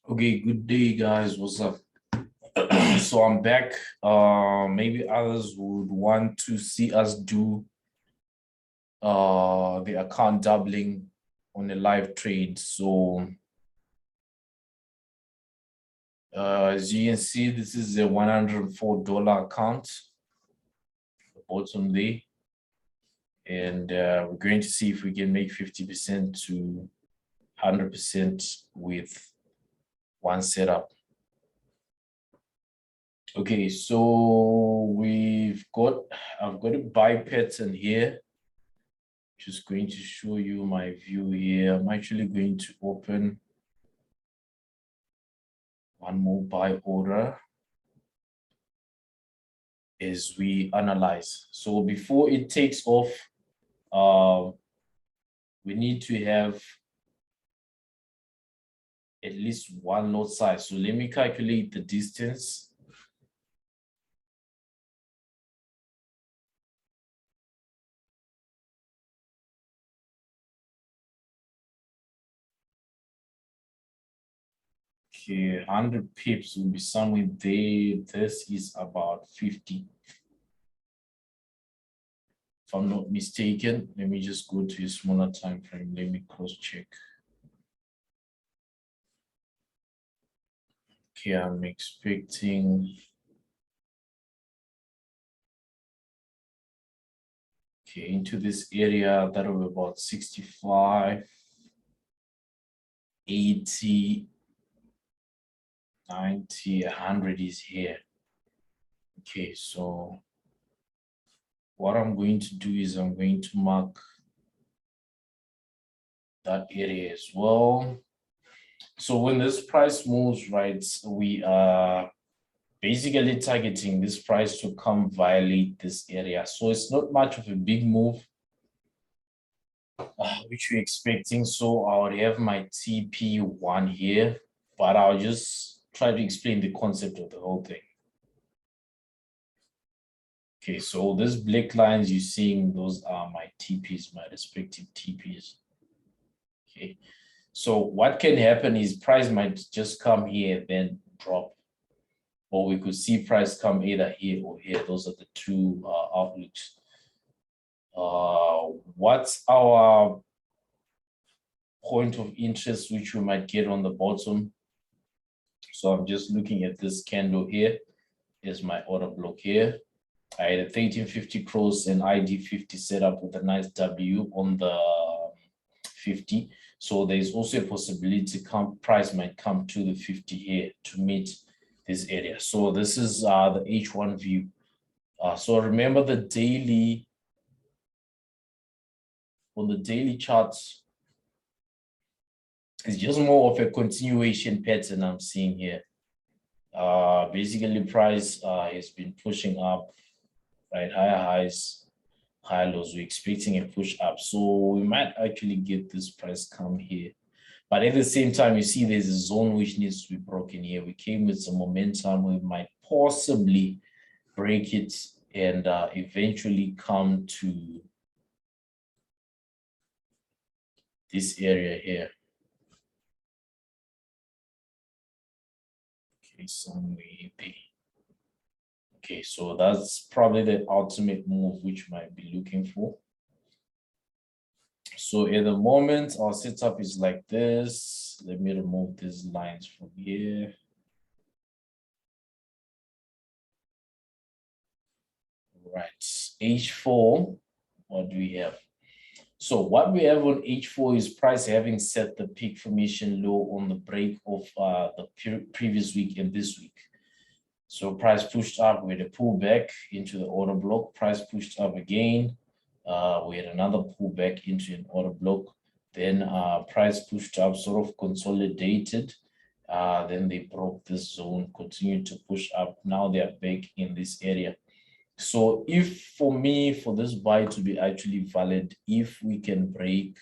Okay, good day, guys. What's up? So I'm back. Maybe others would want to see us do the account doubling on a live trade. So as you can see, this is a $104 account, the bottom there. And we're going to see if we can make 50% to 100% with one setup. Okay, so I've got a buy pattern here. Just going to show you my view here. I'm actually going to open one more buy order as we analyze. So before it takes off, we need to have at least one lot size. So let me calculate the distance. Okay, 100 pips will be somewhere there. This is about 50. If I'm not mistaken, let me just go to a smaller time frame. Let me cross check. Okay, I'm expecting. Okay, into this area, that'll be about 65, 80, 90, 100 is here. Okay, so what I'm going to do is I'm going to mark that area as well. So when this price moves, right, we are basically targeting this price to come violate this area. So it's not much of a big move, which we're expecting. So I would have my TP1 here, but I'll just try to explain the concept of the whole thing. Okay, so these black lines you're seeing, those are my TPs, my respective TPs. Okay, so what can happen is price might just come here, then drop. Or we could see price come either here or here. Those are the two outlooks. What's our point of interest, which we might get on the bottom? So I'm just looking at this candle here. Here's my order block here. I had a 1350 cross and ID50 set up with a nice W on the 50. So there's also a possibility price might come to the 50 here to meet this area. So this is the H1 view. So remember the daily, on the daily charts, it's just more of a continuation pattern I'm seeing here. Basically price has been pushing up, right? Higher highs, higher lows. We're expecting a push up. So we might actually get this price come here. But at the same time, you see there's a zone which needs to be broken here. We came with some momentum. We might possibly break it and eventually come to this area here. Okay, somewhere there. Okay, so that's probably the ultimate move which might be looking for. So at the moment, our setup is like this. Let me remove these lines from here. Right, H4, what do we have? So what we have on H4 is price having set the peak formation low on the break of the previous week and this week. So price pushed up, we had a pullback into the order block, price pushed up again. We had another pullback into an order block. Then price pushed up, sort of consolidated. Then they broke this zone, continued to push up. Now they are back in this area. So if for me, for this buy to be actually valid, if we can break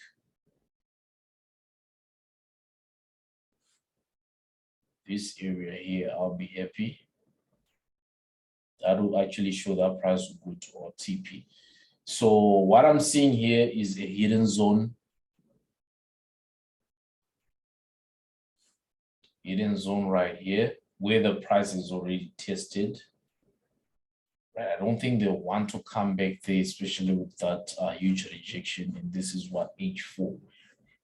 this area here, I'll be happy. That will actually show that price will go to our TP. So what I'm seeing here is a hidden zone. hidden zone right here, where the price is already tested. Right, I don't think they'll want to come back there, especially with that huge rejection. And this is what H4.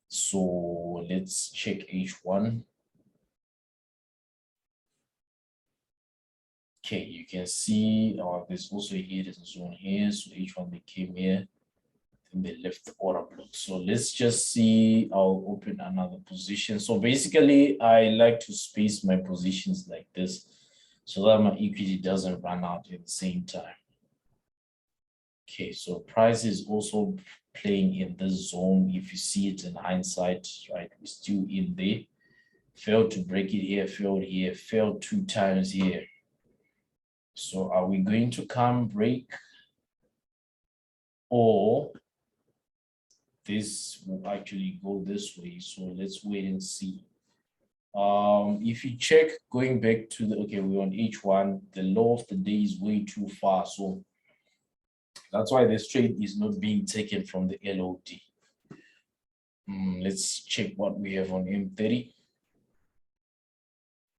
So let's check H1. Okay, you can see there's also a hidden zone here. So H1, they came here, then they left the order block. So let's just see, I'll open another position. So basically, I like to space my positions like this so that my equity doesn't run out at the same time. Okay, so price is also playing in this zone. If you see it in hindsight, right, we're still in there. Failed to break it here, failed here, failed 2 times here. So are we going to come break, or this will actually go this way? So let's wait and see. If you check going back to the, okay, we're on H1, the low of the day is way too far. So that's why this trade is not being taken from the LOD. Let's check what we have on M30.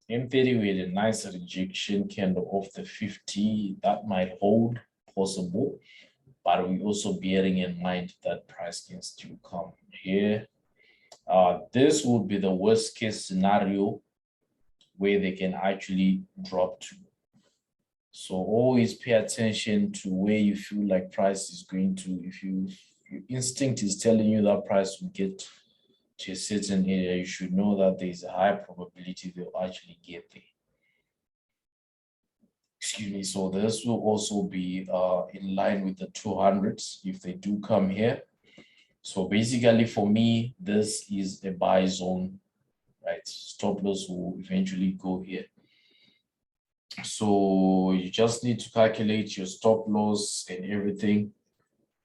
M30 with a nice rejection candle off the 50, that might hold, possible, but we also bearing in mind that price can still come here. This would be the worst case scenario where they can actually drop to. So always pay attention to where you feel like price is going to. If your instinct is telling you that price will get to a certain area, you should know that there's a high probability they'll actually get there. Excuse me. So this will also be in line with the 200s if they do come here. So basically for me, this is a buy zone, right? Stop loss will eventually go here. So you just need to calculate your stop loss and everything.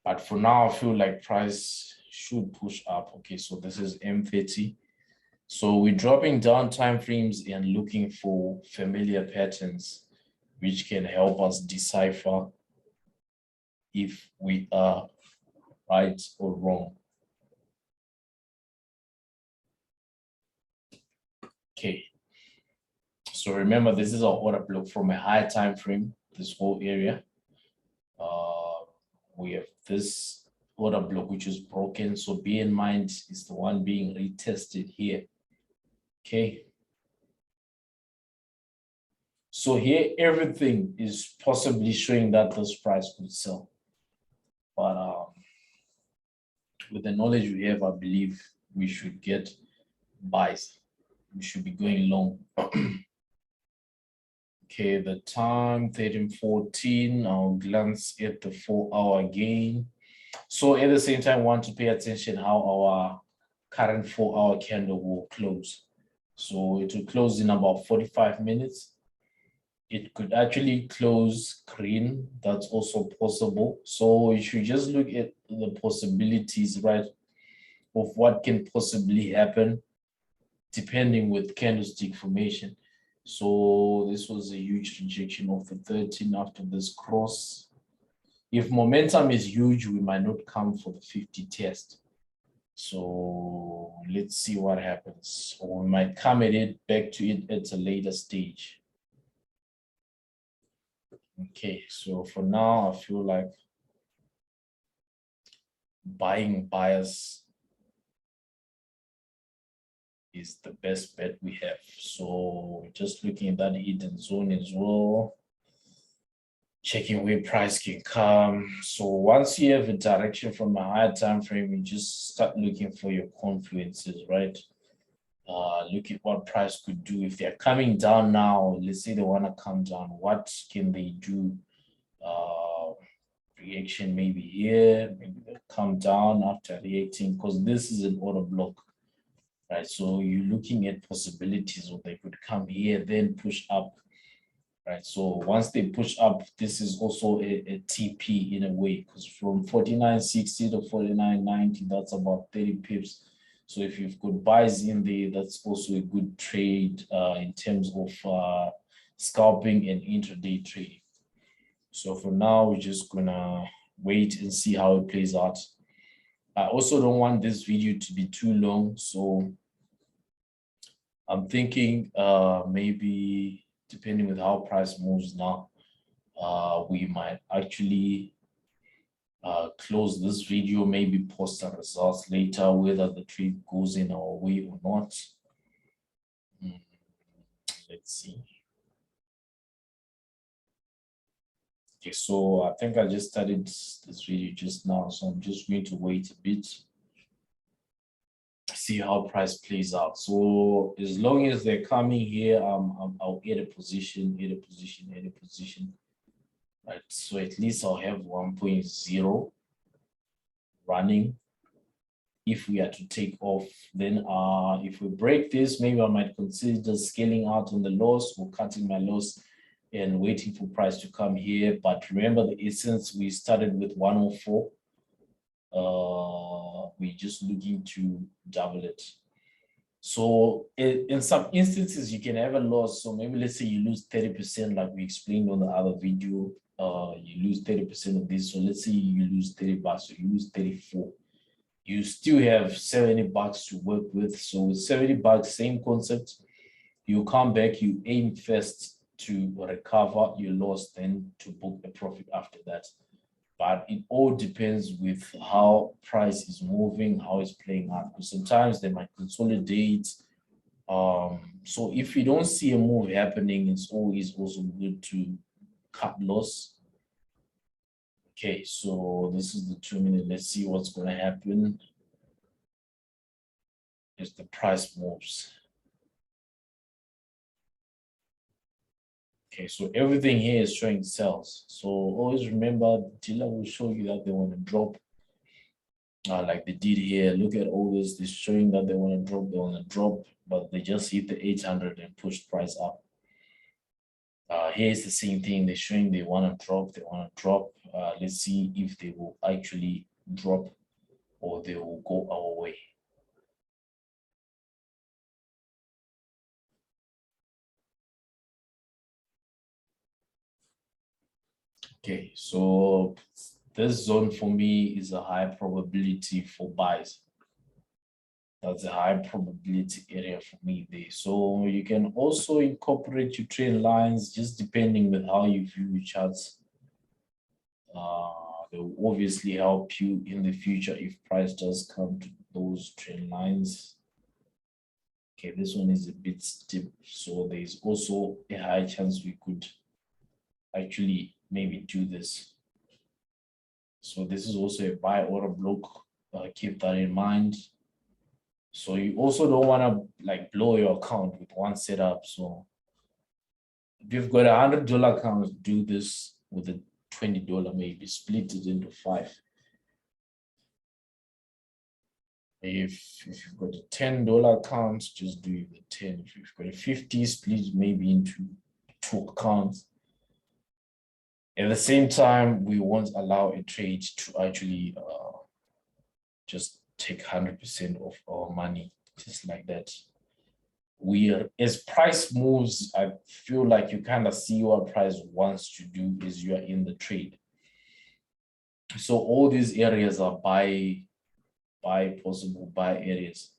But for now, I feel like price should push up. Okay, so this is M30. So we're dropping down time frames and looking for familiar patterns, which can help us decipher if we are right or wrong. Okay. So remember, this is our order block from a higher time frame, this whole area. We have this order block which is broken. So be in mind, it's the one being retested here. Okay. So here, everything is possibly showing that this price could sell. But with the knowledge we have, I believe we should get buys. We should be going long. Okay, the time 13:14. I'll glance at the 4-hour again. So at the same time, want to pay attention how our current 4-hour candle will close. So it will close in about 45 minutes. It could actually close green. That's also possible. So you should just look at the possibilities, right, of what can possibly happen depending with candlestick formation. So this was a huge rejection of the 13 after this cross. If momentum is huge, we might not come for the 50 test. So let's see what happens. Or we might come at it, back to it at a later stage. Okay, so for now, I feel like buying bias is the best bet we have. So just looking at that hidden zone as well, checking where price can come. So once you have a direction from a higher time frame, you just start looking for your confluences, right? Look at what price could do. If they're coming down now, let's say they want to come down, what can they do? Reaction maybe here, maybe they'll come down after reacting, because this is an order block, right? So you're looking at possibilities, or they could come here, then push up, right? So once they push up, this is also a TP in a way, because from 49.60 to 49.90, that's about 30 pips. So if you've got buys in there, that's also a good trade in terms of scalping and intraday trading. So for now, we're just gonna wait and see how it plays out. I also don't want this video to be too long, so I'm thinking maybe depending with how price moves now, we might actually close this video, maybe post the results later, whether the trade goes in our way or not. Let's see. Okay, so I think I just started this video just now, so I'm just going to wait a bit, see how price plays out. So as long as they're coming here, I'll add a position, right? So at least I'll have 1.0 running. If we are to take off, then if we break this, maybe I might consider scaling out on the loss or cutting my loss and waiting for price to come here. But remember the essence, we started with 104. We're just looking to double it. So in some instances, you can have a loss. So maybe let's say you lose 30%, like we explained on the other video. You lose 30% of this. So let's say you lose 30 bucks, so you lose 34. You still have 70 bucks to work with. So with 70 bucks, same concept. You come back, you aim first to recover your loss, then to book a profit after that. But it all depends with how price is moving, how it's playing out. Because sometimes they might consolidate. So if you don't see a move happening, it's always also good to cut loss. Okay, so this is the 2 minute. Let's see what's going to happen as the price moves. Okay, so everything here is showing sells. So always remember, the dealer will show you that they want to drop, like they did here. Look at all this. They're showing that they want to drop, but they just hit the 800 and pushed price up. Here's the same thing. They're showing they want to drop. Let's see if they will actually drop or they will go our way. Okay, so this zone for me is a high probability for buys. That's a high probability area for me there. So you can also incorporate your trend lines just depending with how you view your charts. They will obviously help you in the future if price does come to those trend lines. Okay, this one is a bit steep, so there's also a high chance we could actually maybe do this. So this is also a buy order block. Keep that in mind. So you also don't want to like blow your account with one setup. So if you've got $100 account, do this with a $20, maybe split it into 5. If you've got a $10 account, just do the 10. If you've got a 50, split maybe into 2 accounts. At the same time, we won't allow a trade to actually just take 100% of our money, just like that. As price moves, I feel like you kind of see what price wants to do as you are in the trade. So all these areas are possible buy areas.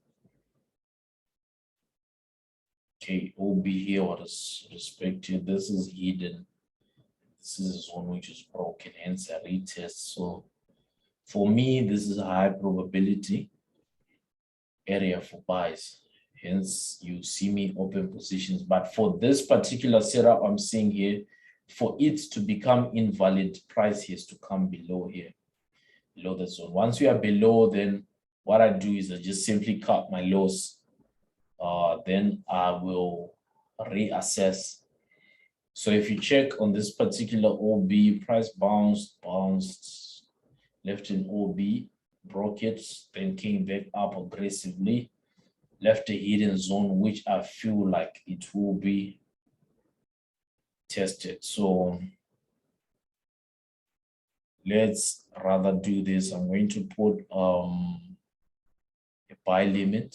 Okay, OB here, what is respected? This is hidden. This is one which is broken, hence a retest. So for me, this is a high probability area for buys. Hence, you see me open positions. But for this particular setup I'm seeing here, for it to become invalid, price has to come below here, below the zone. Once you are below, then what I do is I just simply cut my loss. Then I will reassess. So if you check on this particular OB, price bounced, left in OB, broke it, then came back up aggressively, left a hidden zone, which I feel like it will be tested. So let's rather do this. I'm going to put a buy limit.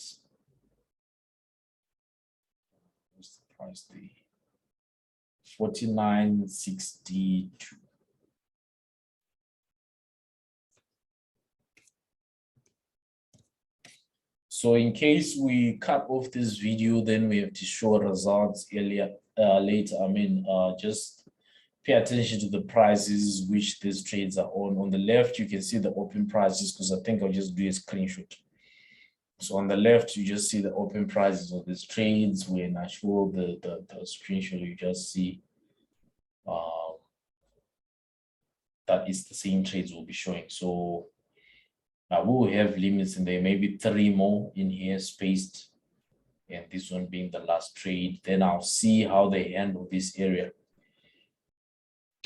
What's the price there? 49.62. So in case we cut off this video, then we have to show results later. Just pay attention to the prices which these trades are on. On the left, you can see the open prices, because I think I'll just do a screenshot. So on the left, you just see the open prices of these trades. When I show the screenshot, you just see that is the same trades we'll be showing. So we will have limits in there, maybe 3 more in here spaced, and this one being the last trade. Then I'll see how they handle this area.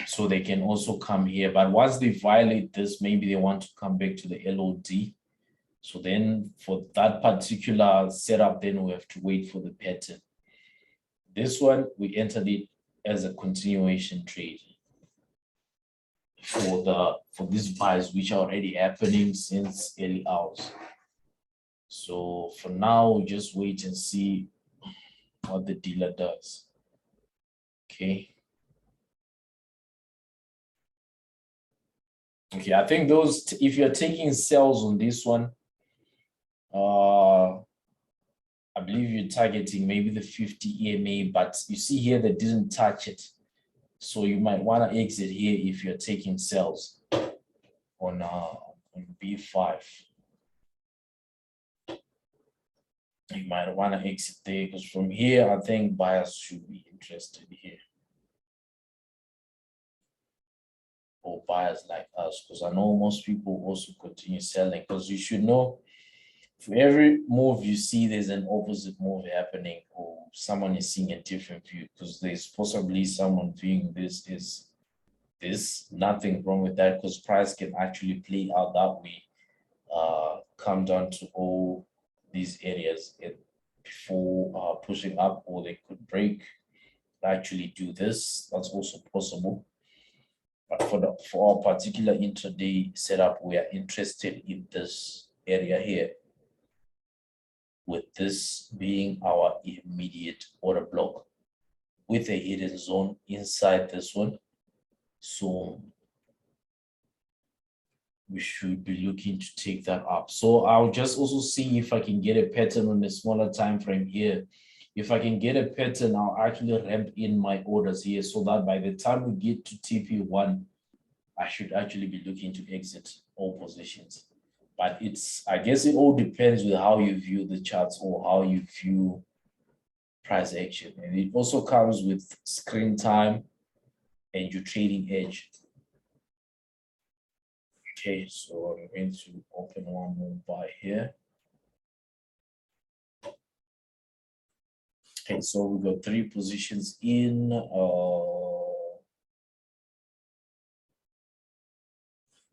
So they can also come here, but once they violate this, maybe they want to come back to the LOD. So then for that particular setup, then we have to wait for the pattern. This one, we entered it as a continuation trade for these buys, which are already happening since early hours. So for now, we'll just wait and see what the dealer does. Okay. Okay, I think those, if you're taking sells on this one, I believe you're targeting maybe the 50 EMA, but you see here they didn't touch it. So you might want to exit here if you're taking sells on B5. You might want to exit there, because from here, I think buyers should be interested here. Or buyers like us, because I know most people also continue selling, because you should know for every move you see, there's an opposite move happening, or someone is seeing a different view, because there's possibly someone viewing this is this, nothing wrong with that, because price can actually play out that way, come down to all these areas before pushing up, or they could break, actually do this. That's also possible. But for our particular intraday setup, we are interested in this area here, with this being our immediate order block with a hidden zone inside this one. So we should be looking to take that up. So I'll just also see if I can get a pattern on a smaller time frame here. If I can get a pattern, I'll actually ramp in my orders here, so that by the time we get to TP1, I should actually be looking to exit all positions. But I guess it all depends with how you view the charts, or how you view price action. And it also comes with screen time and your trading edge. Okay, so I'm going to open one more buy here. Okay, so we got 3 positions in.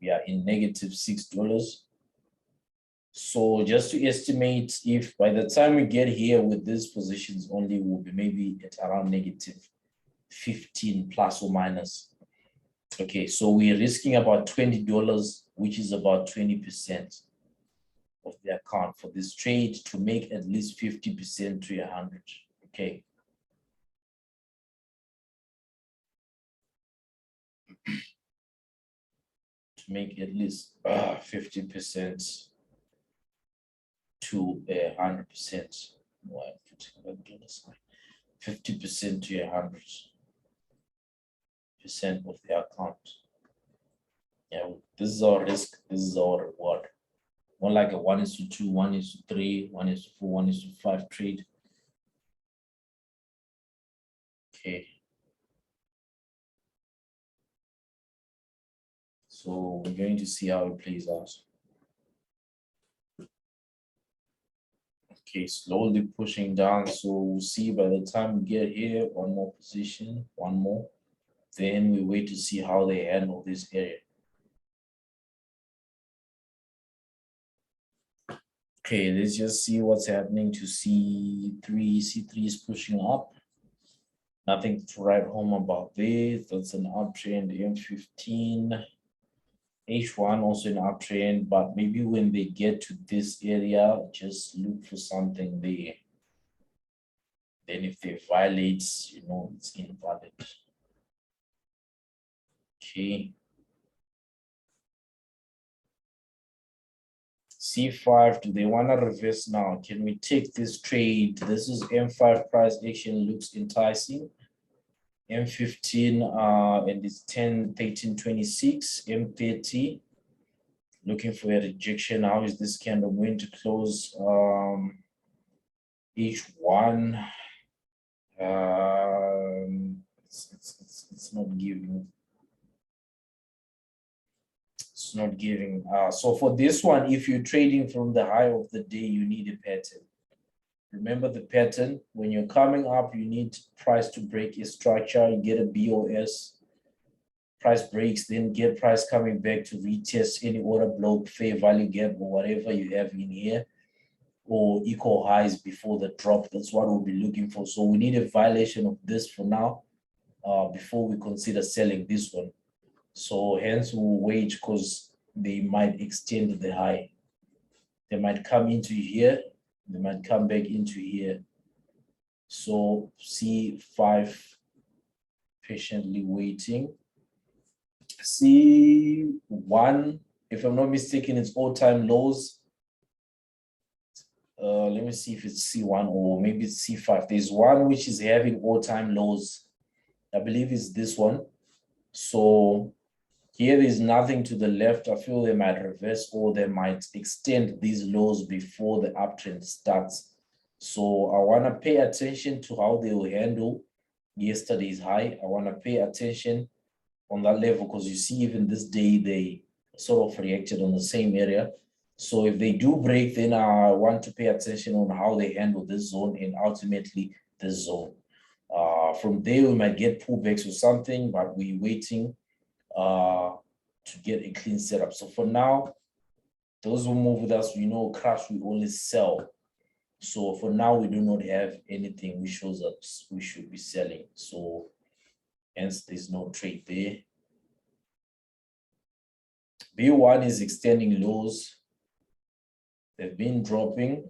We are in negative $6. So just to estimate, if by the time we get here with these positions only, we'll be maybe at around negative 15 plus or minus. Okay, so we're risking about $20, which is about 20% of the account for this trade, to make at least 50% to 100. Okay. To make at least 50% to 100%. 50% to 100% of the account. Yeah, this is our risk, this is our reward. More like a 1:2, 1:3, 1:4, 1:5 trade. Okay. So we're going to see how it plays out. Okay, slowly pushing down. So we'll see by the time we get here, one more position, one more. Then we wait to see how they handle this area. Okay, let's just see what's happening to C3. C3 is pushing up. Nothing to write home about this. That's an uptrend. M15. H1 also an uptrend, but maybe when they get to this area, just look for something there. Then if they violate, you know, it's invalid. Okay. C5, do they want to reverse now? Can we take this trade? This is M5 price action, looks enticing. M15 and it's 10, 13, 26, M30. Looking for a rejection. How is this candle going to close? H1. It's not giving. It's not giving. So for this one, if you're trading from the high of the day, you need a pattern. Remember the pattern. When you're coming up, you need price to break a structure. You get a BOS. Price breaks, then get price coming back to retest any order block, fair value gap, or whatever you have in here, or equal highs before the drop. That's what we'll be looking for. So we need a violation of this for now before we consider selling this one. So hence we'll wait because they might extend the high. They might come into here. They might come back into here. So C5, patiently waiting. C1, if I'm not mistaken, it's all-time lows. Let me see if it's C1 or maybe it's C5. There's one which is having all-time lows. I believe it's this one. So here there's nothing to the left. I feel they might reverse or they might extend these lows before the uptrend starts. So I want to pay attention to how they will handle yesterday's high. I want to pay attention on that level because you see even this day they sort of reacted on the same area. So if they do break, then I want to pay attention on how they handle this zone and ultimately this zone. From there, we might get pullbacks or something, but we're waiting to get a clean setup. So for now, those who move with us, we know crash, we only sell. So for now, we do not have anything which shows us we should be selling. So hence, there's no trade there. B1 is extending lows. They've been dropping.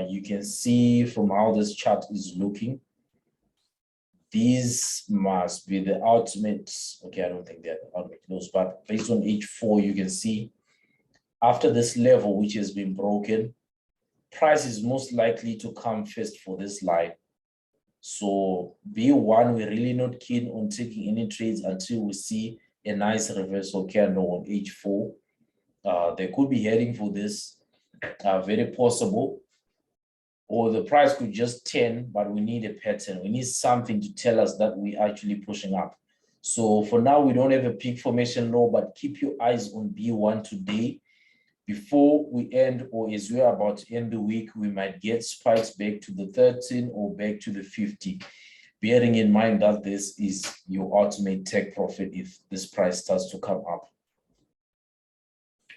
You can see from how this chart is looking. These must be the ultimate. Okay, I don't think they're the ultimate lows, but based on H4, you can see after this level, which has been broken, price is most likely to come first for this line. So B1, we're really not keen on taking any trades until we see a nice reversal candle on H4. They could be heading for this, very possible. Or the price could just turn, but we need a pattern. We need something to tell us that we're actually pushing up. So for now, we don't have a peak formation low, but keep your eyes on B1 today. Before we end, or as we're about to end the week, we might get spikes back to the 13 or back to the 50. Bearing in mind that this is your ultimate take profit if this price starts to come up.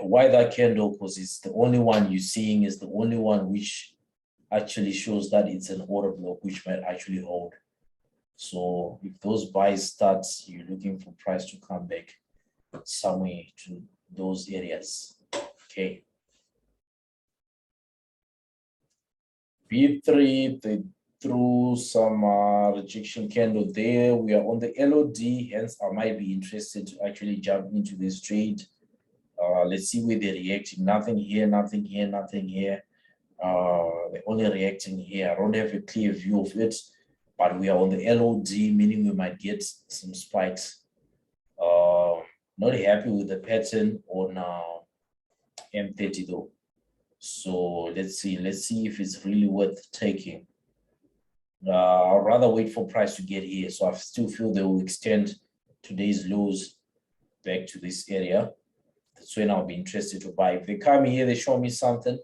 Why that candle? Because it's the only one you're seeing, is the only one which actually shows that it's an order block which might actually hold. So if those buys start, you're looking for price to come back somewhere to those areas. Okay. B3, they threw some rejection candle there. We are on the LOD, hence I might be interested to actually jump into this trade. Let's see where they're reacting. Nothing here, nothing here, nothing here. They're only reacting here. I don't have a clear view of it, but we are on the LOD, meaning we might get some spikes. Not happy with the pattern on M30 though. So let's see if it's really worth taking. I'd rather wait for price to get here. So I still feel they will extend today's lows back to this area. That's when I'll be interested to buy. If they come here, they show me something,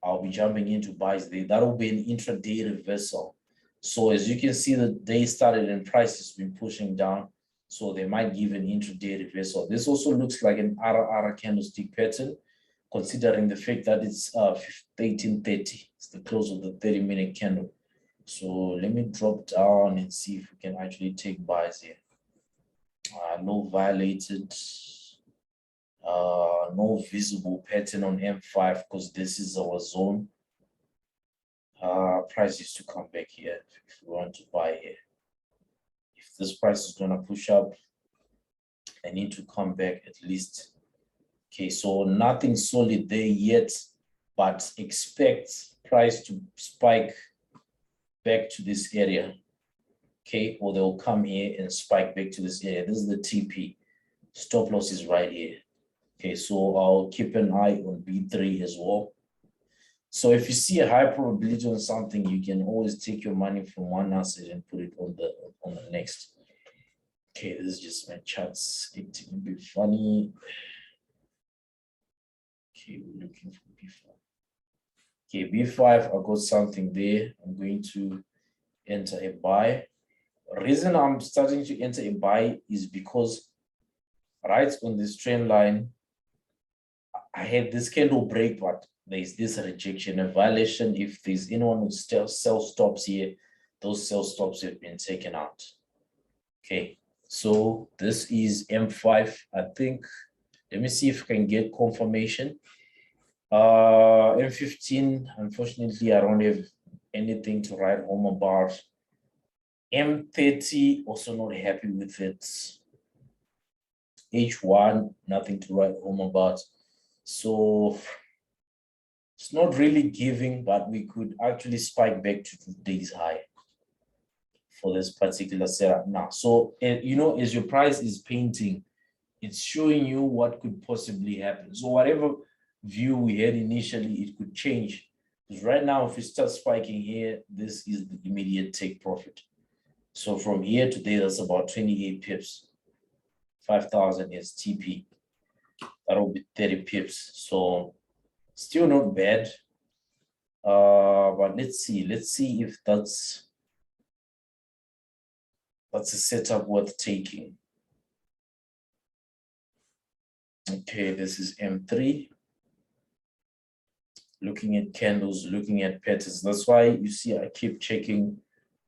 I'll be jumping into buys there. That'll be an intraday reversal. So as you can see, the day started and price has been pushing down. So they might give an intraday reversal. This also looks like an RR candlestick pattern, considering the fact that it's 1830. It's the close of the 30-minute candle. So let me drop down and see if we can actually take buys here. No violated. No visible pattern on M5 because this is our zone. Price is to come back here if we want to buy here. If this price is going to push up, I need to come back at least. Okay, so nothing solid there yet. but expect price to spike back to this area. Okay, or they'll come here and spike back to this area. This is the TP. Stop loss is right here. Okay, so I'll keep an eye on B3 as well. So if you see a high probability on something, you can always take your money from one asset and put it on the next. Okay, this is just my charts. It will be funny. Okay, we're looking for B5. Okay, B5, I got something there. I'm going to enter a buy. Reason I'm starting to enter a buy is because right on this trend line, I had this candle break, but there's this rejection, a violation. If there's anyone who still sell stops here, those sell stops have been taken out. Okay, so this is M5. I think, let me see if I can get confirmation. M15, unfortunately, I don't have anything to write home about. M30, also not happy with it. H1, nothing to write home about. So it's not really giving, but we could actually spike back to today's high for this particular setup now. So, you know, as your price is painting, it's showing you what could possibly happen. So whatever view we had initially, it could change. Because right now, if we start spiking here, this is the immediate take profit. So from here to there, that's about 28 pips. 5,000 is TP. That'll be 30 pips. So still not bad. But let's see if that's a setup worth taking. Okay, this is M3. Looking at candles, looking at patterns. That's why you see I keep checking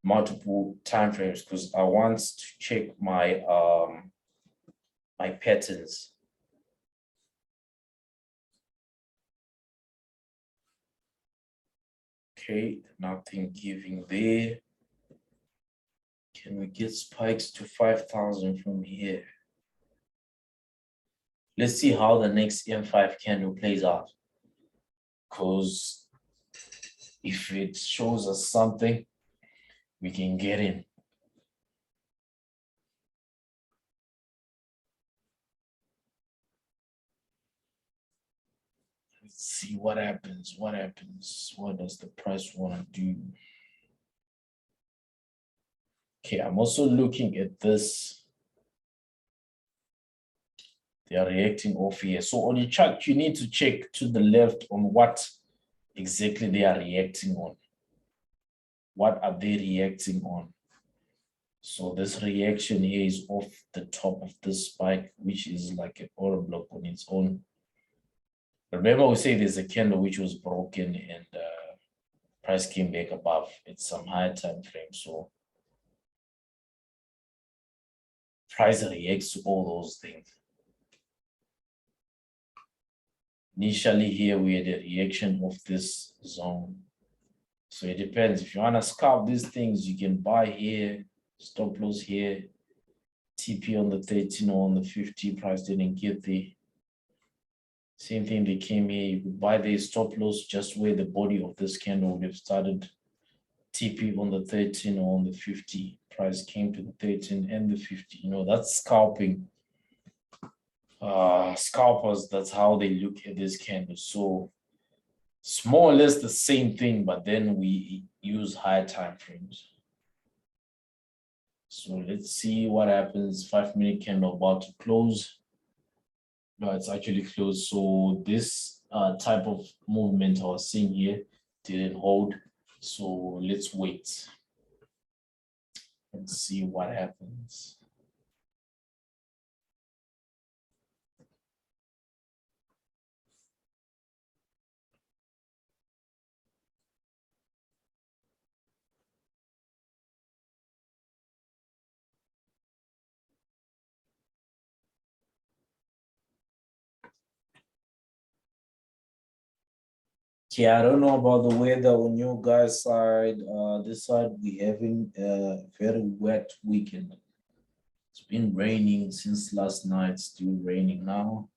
multiple time frames, because I want to check my my patterns. Okay, nothing giving there. Can we get spikes to 5,000 from here? Let's see how the next M5 candle plays out. Because if it shows us something, we can get in. Let's see what happens. What happens? What does the price want to do? Okay, I'm also looking at this. They are reacting off here. So on your chart, you need to check to the left on what exactly they are reacting on. What are they reacting on? So this reaction here is off the top of this spike, which is like an order block on its own. Remember, we say there's a candle which was broken and price came back above. It's some higher time frame. So price reacts to all those things. Initially here, we had a reaction of this zone. So it depends. If you want to scalp these things, you can buy here, stop loss here, TP on the 13 or on the 50, price didn't get there. Same thing, they came here, you could buy the stop loss just where the body of this candle would have started. TP on the 13 or on the 50, price came to the 13 and the 50. You know, that's scalping. Scalpers, that's how they look at this candle. So it's more or less the same thing, but then we use higher time frames. So let's see what happens. 5-minute candle about to close. No, it's actually closed. So this type of movement I was seeing here didn't hold. So let's wait and see what happens. Yeah, I don't know about the weather on your guys' side. This side we having a very wet weekend. It's been raining since last night, still raining now.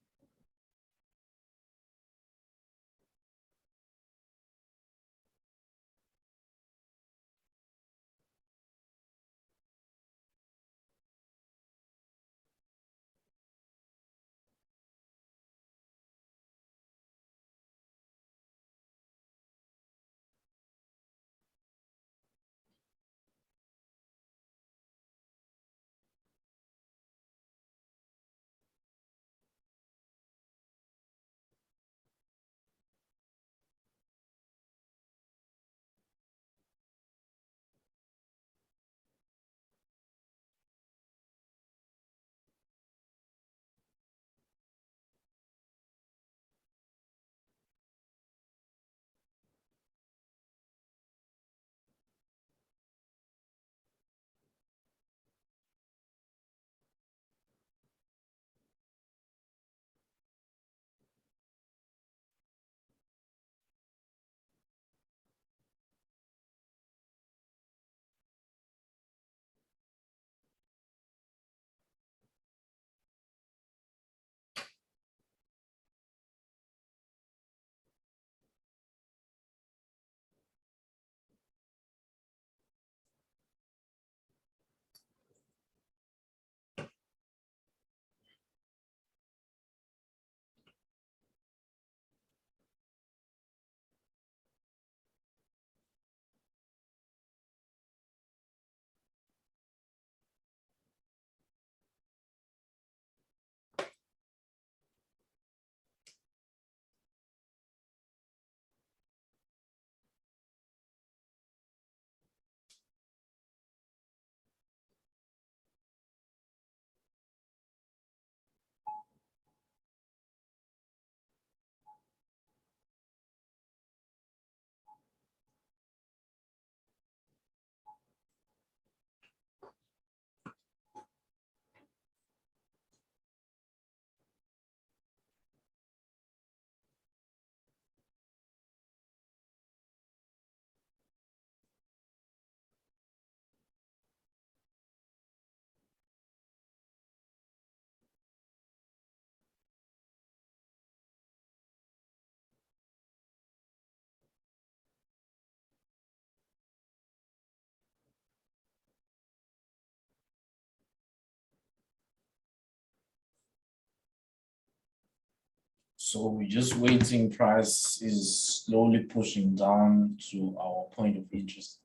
So we're just waiting. Price is slowly pushing down to our point of interest.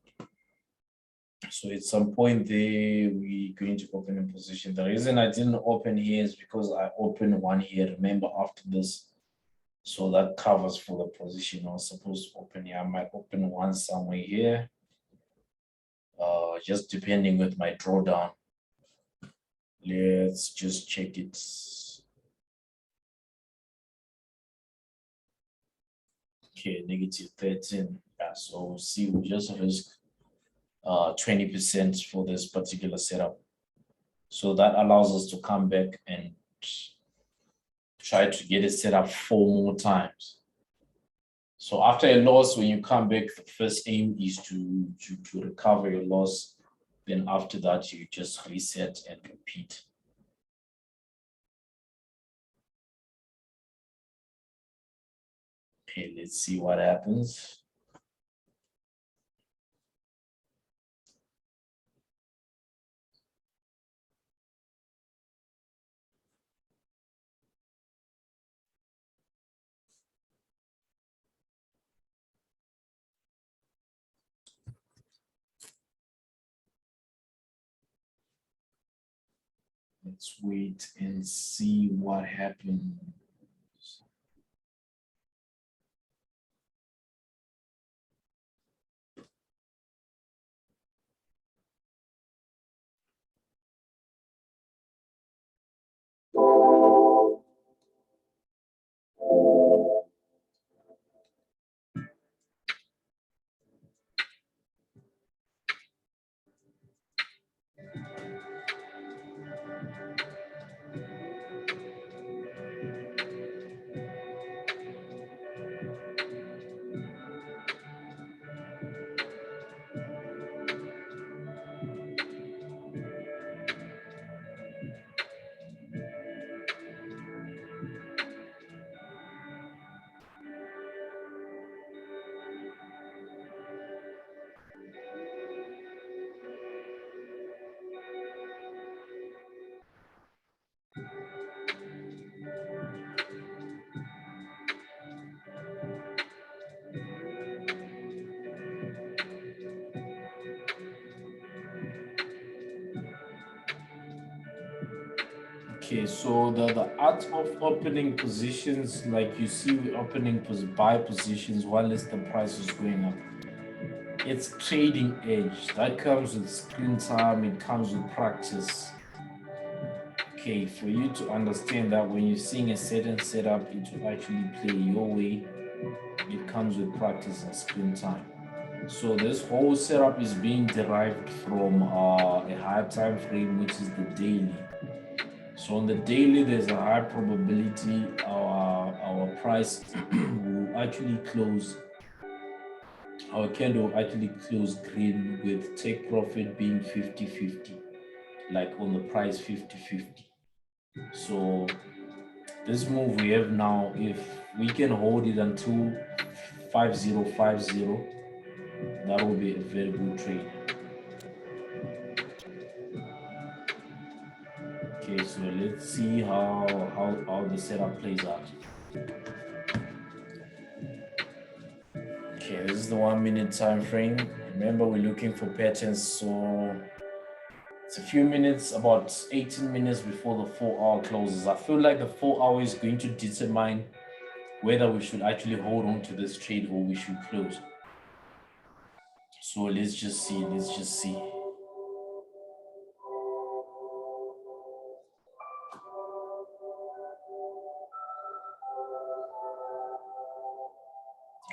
So at some point there, we're going to open a position. The reason I didn't open here is because I opened one here, remember, after this. So that covers for the position I was supposed to open here. I might open one somewhere here, just depending with my drawdown. Let's just check it. Okay, negative 13. Yeah, so we'll see, we just risk 20% for this particular setup. So that allows us to come back and try to get it set up 4 more times. So after a loss, when you come back, the first aim is to recover your loss. Then after that, you just reset and repeat. Okay, let's see what happens. Let's wait and see what happens. Okay, so the art of opening positions, like you see, we're opening buy positions while the price is going up. It's trading edge. That comes with screen time, it comes with practice. Okay, for you to understand that when you're seeing a certain setup, it will actually play your way. It comes with practice and screen time. So this whole setup is being derived from a higher time frame, which is the daily. So on the daily, there's a high probability our price will actually close, our candle will actually close green with take profit being 50-50, like on the price 50-50. So this move we have now, if we can hold it until 5050, that will be a very good trade. Okay, so let's see how the setup plays out. Okay, this is the 1 minute time frame. Remember, we're looking for patterns, so it's a few minutes, about 18 minutes before the 4-hour closes. I feel like the 4 hour is going to determine whether we should actually hold on to this trade or we should close. So let's just see.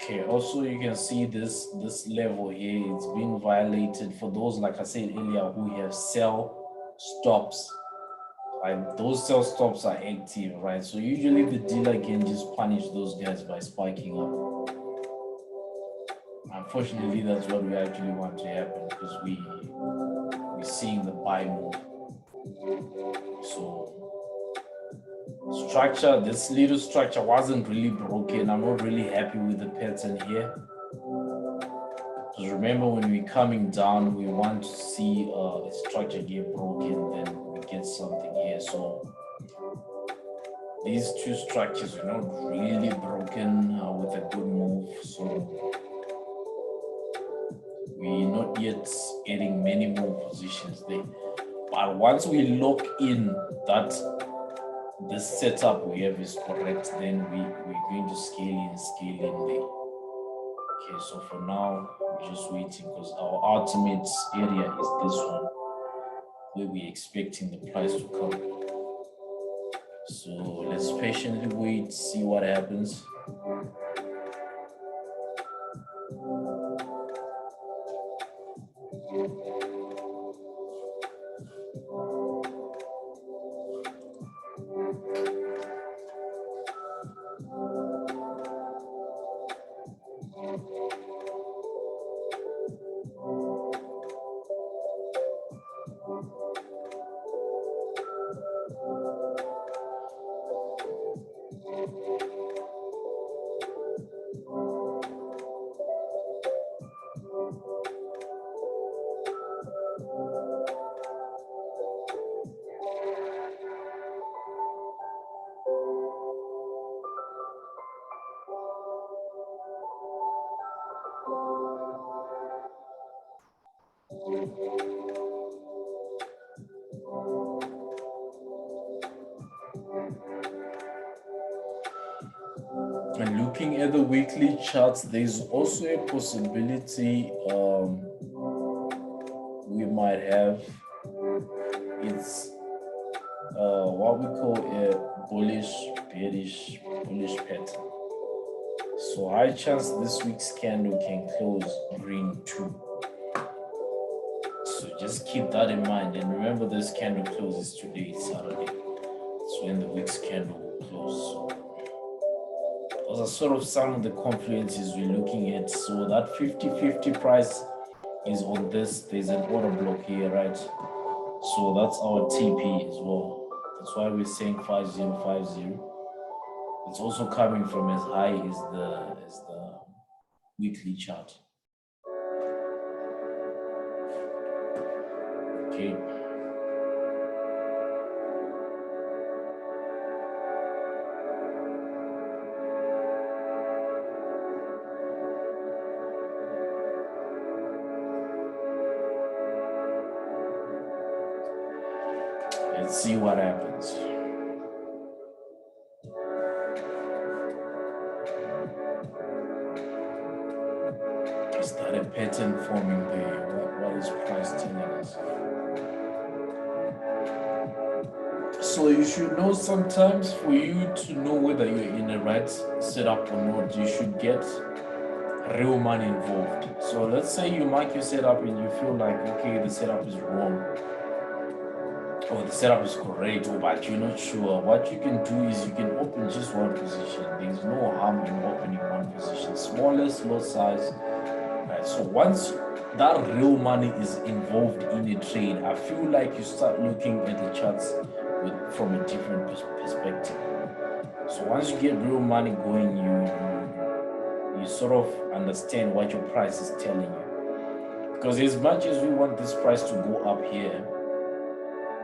Okay, also you can see this level here, it's been violated for those, like I said earlier, who have sell stops. Right, those sell stops are active, right? So usually the dealer can just punish those guys by spiking up. Unfortunately, that's what we actually want to happen because we're seeing the buy move. So structure, this little structure wasn't really broken. I'm not really happy with the pattern here. Because remember, when we're coming down, we want to see a structure get broken, then we get something here. So these two structures are not really broken with a good move, so we're not yet getting many more positions there. But once we lock in that this setup we have is correct, then we're going to scale in there. Okay, so for now, we're just waiting because our ultimate area is this one, where we're expecting the price to come. So let's patiently wait, see what happens. And looking at the weekly charts, there's also a possibility we might have, it's what we call a bullish pattern. So high chance this week's candle can close green too. So just keep that in mind, and remember this candle closes today, Saturday. That's when the week's candle will close. So those are sort of some of the confluences we're looking at. So that 50-50 price is on this. There's an order block here, right? So that's our TP as well. That's why we're saying 5050. It's also coming from as high as the weekly chart. Okay. Let's see what happens. Is that a pattern forming there? What is price telling us? So you should know sometimes for you to know whether you're in the right setup or not, you should get real money involved. So let's say you mark your setup and you feel like, okay, the setup is wrong, or the setup is correct, but you're not sure. What you can do is you can open just one position. There's no harm in opening one position, smallest lot size. Right. So once that real money is involved in a trade, I feel like you start looking at the charts from a different perspective. So once you get real money going, you sort of understand what your price is telling you. Because as much as we want this price to go up here,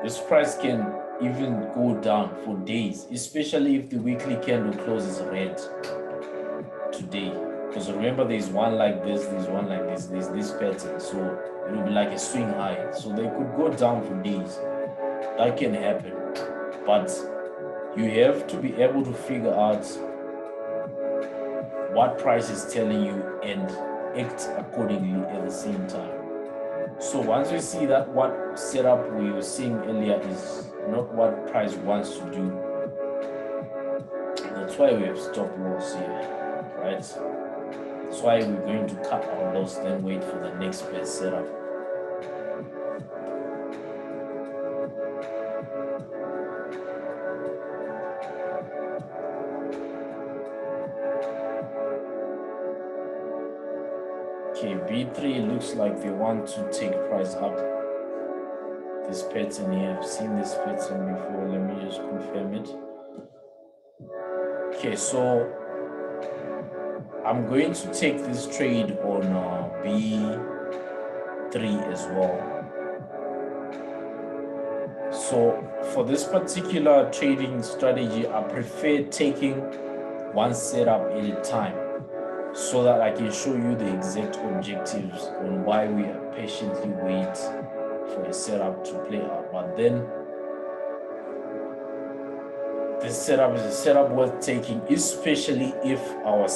this price can even go down for days, especially if the weekly candle closes red today. Because remember, there's one like this, there's one like this, there's this pattern. So it will be like a swing high. So they could go down for days. That can happen. But you have to be able to figure out what price is telling you and act accordingly at the same time. So once we see that what setup we were seeing earlier is not what price wants to do, that's why we have stop loss here, right? That's why we're going to cut our loss, then wait for the next best setup. Okay, B3 looks like they want to take price up. This pattern here, I've seen this pattern before. Let me just confirm it. Okay, so I'm going to take this trade on B3 as well. So for this particular trading strategy, I prefer taking one setup at a time so that I can show you the exact objectives on why we are patiently wait for a setup to play out. But then this setup is a setup worth taking, especially if our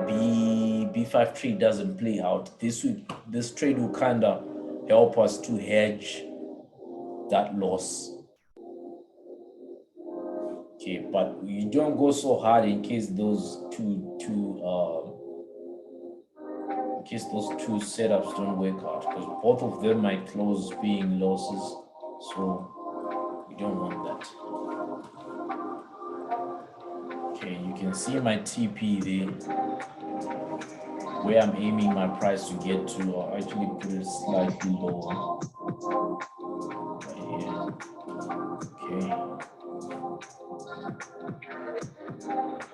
B5 trade doesn't play out. This trade will kind of help us to hedge that loss. Okay, but you don't go so hard in case those two setups don't work out, because both of them might close being losses, so we don't want that. Okay, you can see my TP there, where I'm aiming my price to get to. I'll actually put it slightly lower. Right here. Okay.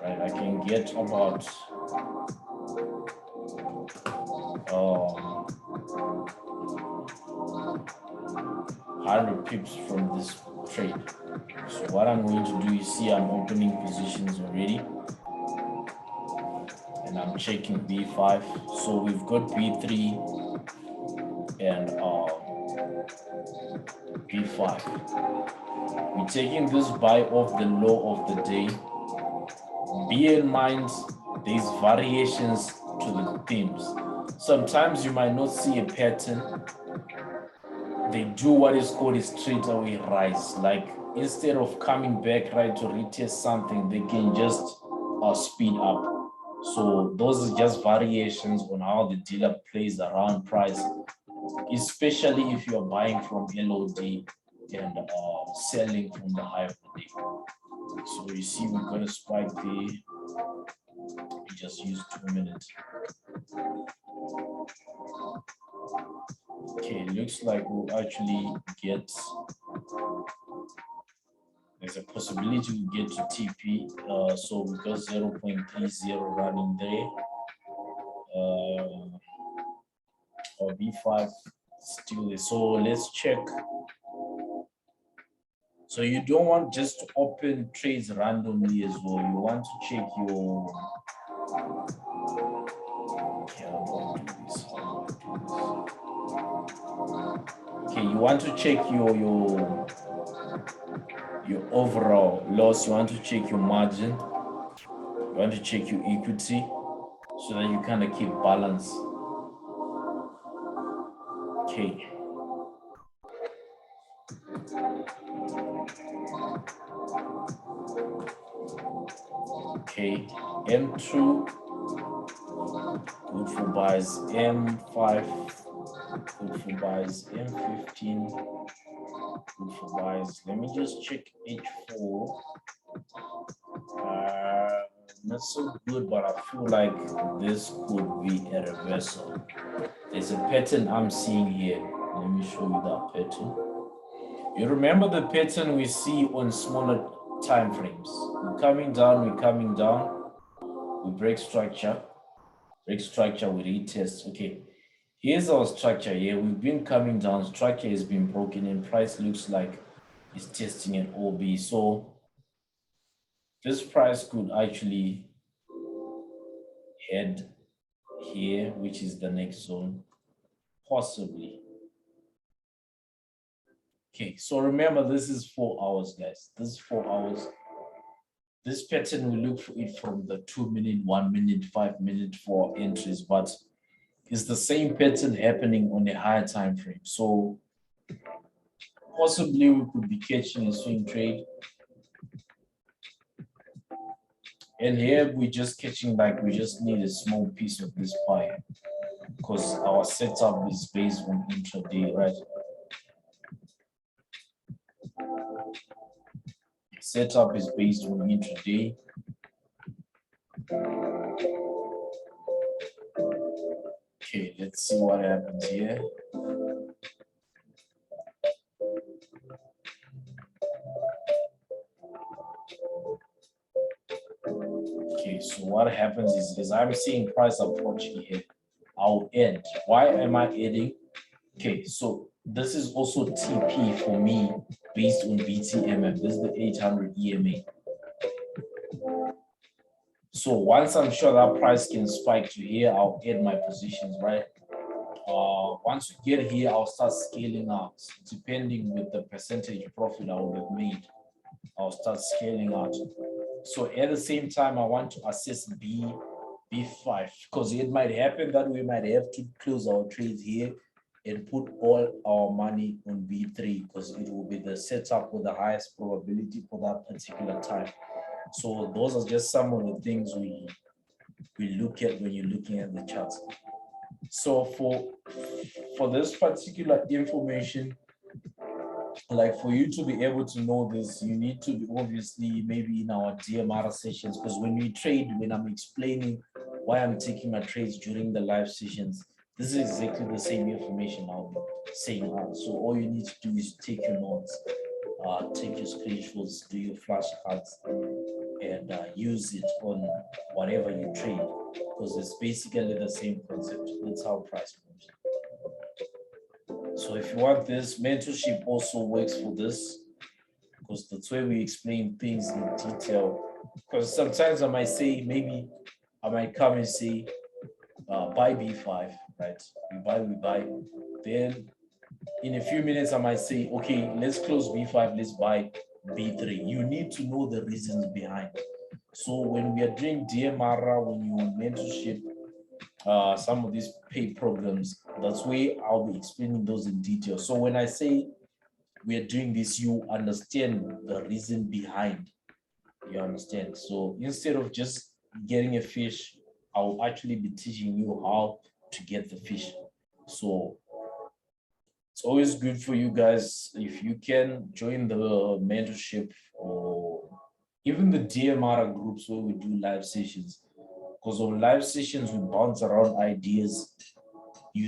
Right, I can get about 100 pips from this trade. So what I'm going to do, you see I'm opening positions already. And I'm checking B5. So we've got B3 and B5. We're taking this buy off the low of the day. Be in mind, there's variations to the themes. Sometimes you might not see a pattern. They do what is called a straightaway rise. Like instead of coming back right to retest something, they can just speed up. So those are just variations on how the dealer plays around price, especially if you're buying from LOD and selling from the high of the day. So you see we've got a spike there. We just use 2 minutes. Okay, looks like we'll actually get, there's a possibility we get to TP. So we got 0.30 running there. Or B5 still there. So let's check. So you don't want just to open trades randomly as well. You want to check your, okay, you want to check your overall loss. You want to check your margin. You want to check your equity so that you kind of keep balance. Okay. Okay, M2, good for buys. M5, good for buys. M15, good for buys. Let me just check H4. Not so good, but I feel like this could be a reversal. There's a pattern I'm seeing here. Let me show you that pattern. You remember the pattern we see on smaller time frames. We're coming down, we break structure, we retest. Okay, here's our structure here. We've been coming down, structure has been broken, and price looks like it's testing an OB. So this price could actually head here, which is the next zone, possibly. Okay, so remember, this is 4 hours, guys. This is 4 hours. This pattern, we look for it from the 2 minute, 1 minute, 5 minute for entries, but it's the same pattern happening on a higher time frame. So possibly we could be catching a swing trade. And here we're just catching, like, we just need a small piece of this pie because our setup is based on intraday, right? Setup is based on intraday. Okay, let's see what happens here. Okay, so what happens is, as I'm seeing price approaching here, I'll end. Why am I ending? Okay, so This is also TP for me based on VTMM. This is the 800 EMA. So once I'm sure that price can spike to here, I'll add my positions, right? Once we get here, I'll start scaling out depending with the percentage profit I would have made. I'll start scaling out. So at the same time, I want to assess B5 because it might happen that we might have to close our trades here and put all our money on B3 because it will be the setup with the highest probability for that particular time. So those are just some of the things we look at when you're looking at the charts. So for this particular information, like for you to be able to know this, you need to be obviously maybe in our DMR sessions, because when we trade, when I'm explaining why I'm taking my trades during the live sessions, this is exactly the same information I'll be saying out. So all you need to do is take your notes, take your screenshots, do your flashcards, and use it on whatever you trade, because it's basically the same concept. That's how price moves. So if you want this, mentorship also works for this, because that's where we explain things in detail. Because sometimes I might say, maybe I might come and say, buy B5, right? We buy. Then in a few minutes, I might say, okay, let's close B5, let's buy B3. You need to know the reasons behind. So when we are doing DMR, when you want mentorship, some of these paid programs, that's where I'll be explaining those in detail. So when I say we are doing this, you understand the reason behind. You understand? So instead of just getting a fish, I'll actually be teaching you how to get the fish. So it's always good for you guys if you can join the mentorship or even the DMR groups where we do live sessions. Because on live sessions, we bounce around ideas.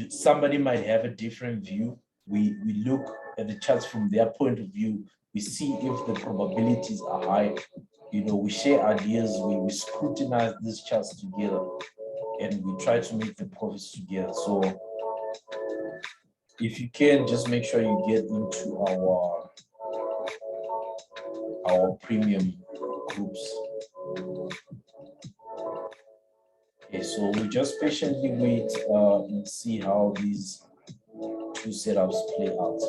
Somebody might have a different view. We look at the charts from their point of view. We see if the probabilities are high. You know, we share ideas. We scrutinize these charts together, and we try to make the profits together. So if you can, just make sure you get into our premium groups. Okay, so we just patiently wait and see how these two setups play out.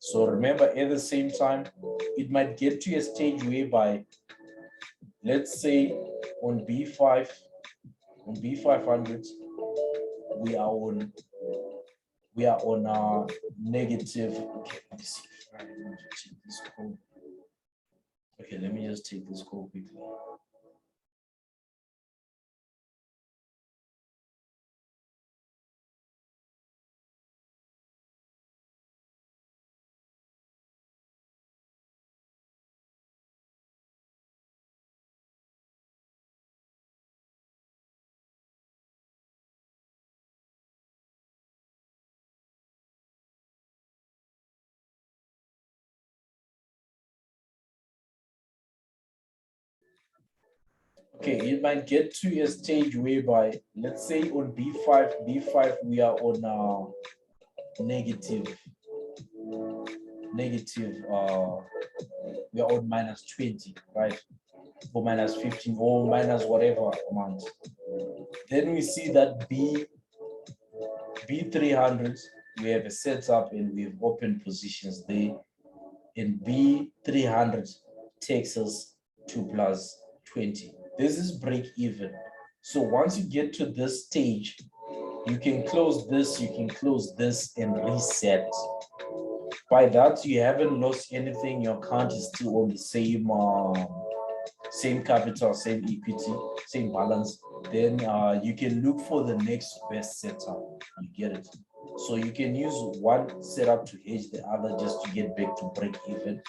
So remember, at the same time, it might get to a stage whereby, let's say on B5, on B500, we are on negative. Okay, let me see. Let me just take this code. Okay, let me just take this code quickly. Okay, it might get to a stage whereby, let's say on B5, we are on negative, we are on -20, right? Or -15 or minus whatever amount. Then we see that B300, we have a setup and we've opened positions there. And B300 takes us to +20. This is break even. So once you get to this stage, you can close this, you can close this and reset. By that, you haven't lost anything. Your account is still on the same capital, same equity, same balance. Then you can look for the next best setup. You get it. So you can use one setup to hedge the other just to get back to break even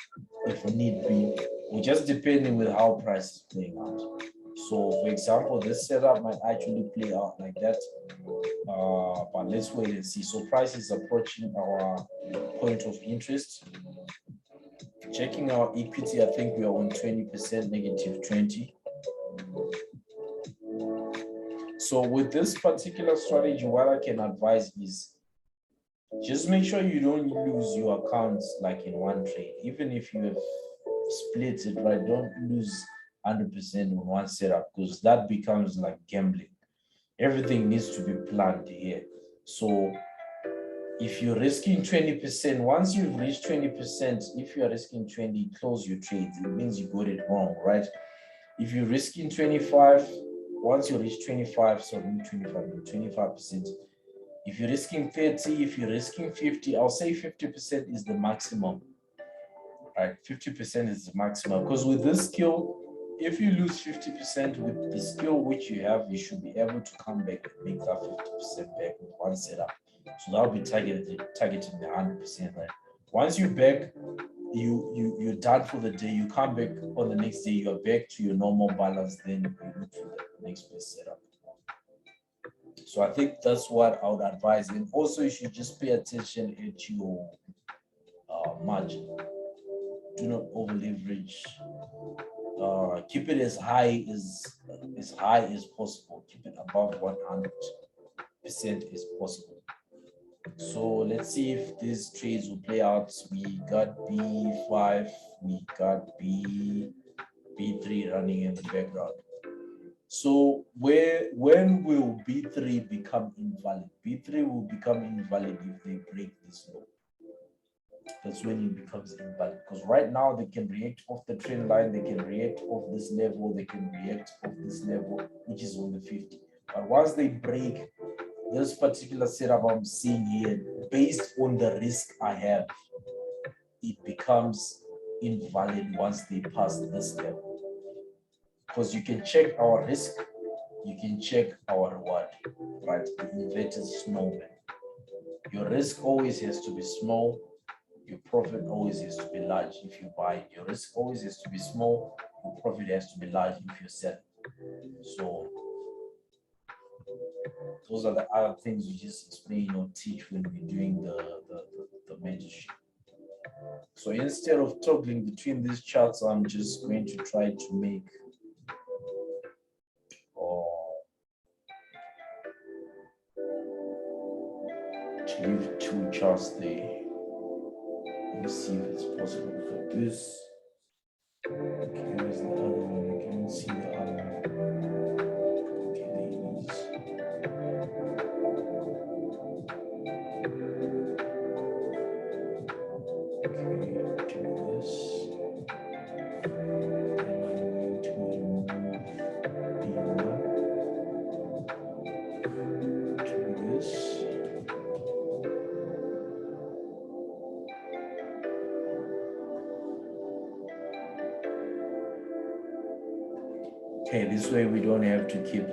if need be, or just depending with how price is playing out. So for example, this setup might actually play out like that, but let's wait and see. So price is approaching our point of interest. Checking our equity, I think we are on 20%, -20. So with this particular strategy, what I can advise is Just make sure you don't lose your accounts like in one trade. Even if you have split it, right? Don't lose 100% on one setup because that becomes like gambling. Everything needs to be planned here. So if you're risking 20%, once you've reached 20%, if you're risking 20, close your trades. It means you got it wrong, right? If you're risking 25, once you reach 25, so 25%. If you're risking 30, if you're risking 50, I'll say 50% is the maximum, right? 50% is the maximum because with this skill, if you lose 50% with the skill which you have, you should be able to come back and make that 50% back with one setup. So that'll be targeting the 100%, right? Once you back, you're done for the day. You come back on the next day, you're back to your normal balance, then you look for the next best setup. So I think that's what I would advise. And also you should just pay attention at your margin. Do not over leverage. Keep it as high as possible. Keep it above 100% as possible. So let's see if these trades will play out. We got B5, we got B3 running in the background. So when will B3 become invalid? B3 will become invalid if they break this low. That's when it becomes invalid. Because right now they can react off the trend line, they can react off this level, they can react off this level, which is on the 50. But once they break this particular setup I'm seeing here, based on the risk I have, it becomes invalid once they pass this level. Because you can check our risk, you can check our reward, right? The inverted snowman. Your risk always has to be small, your profit always has to be large if you buy. Your risk always has to be small, your profit has to be large if you sell. So those are the other things you just explain or teach when we're doing the mentorship. So instead of toggling between these charts, I'm just going to try to make to leave two charts there. Let me see if it's possible for this. Okay, where's the other one? I can't see the other one. Okay, there it is. Okay, do this. Okay, this way we don't have to keep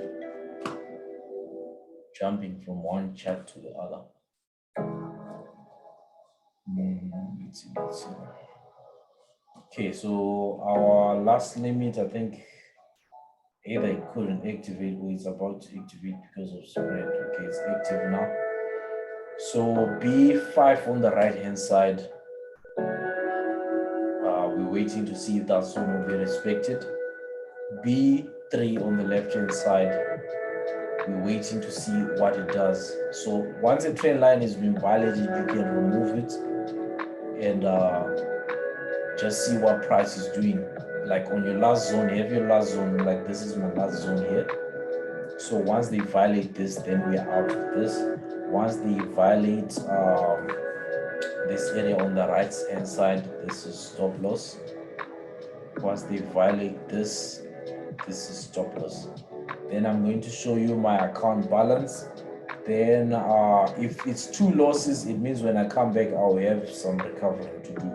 jumping from one chart to the other. Let's see. Okay, so our last limit, I think either it couldn't activate or it's about to activate because of spread. Okay, it's active now. So B5 on the right hand side, we're waiting to see if that zone will be respected. B3 on the left hand side, we're waiting to see what it does. So once a trend line has been violated, you can remove it and just see what price is doing. Like on your last zone, you have your last zone, like this is my last zone here. So once they violate this, then we are out of this. Once they violate this area on the right hand side, this is stop loss. Once they violate this, this is stop loss. Then I'm going to show you my account balance. Then if it's two losses, it means when I come back, I'll have some recovery to do.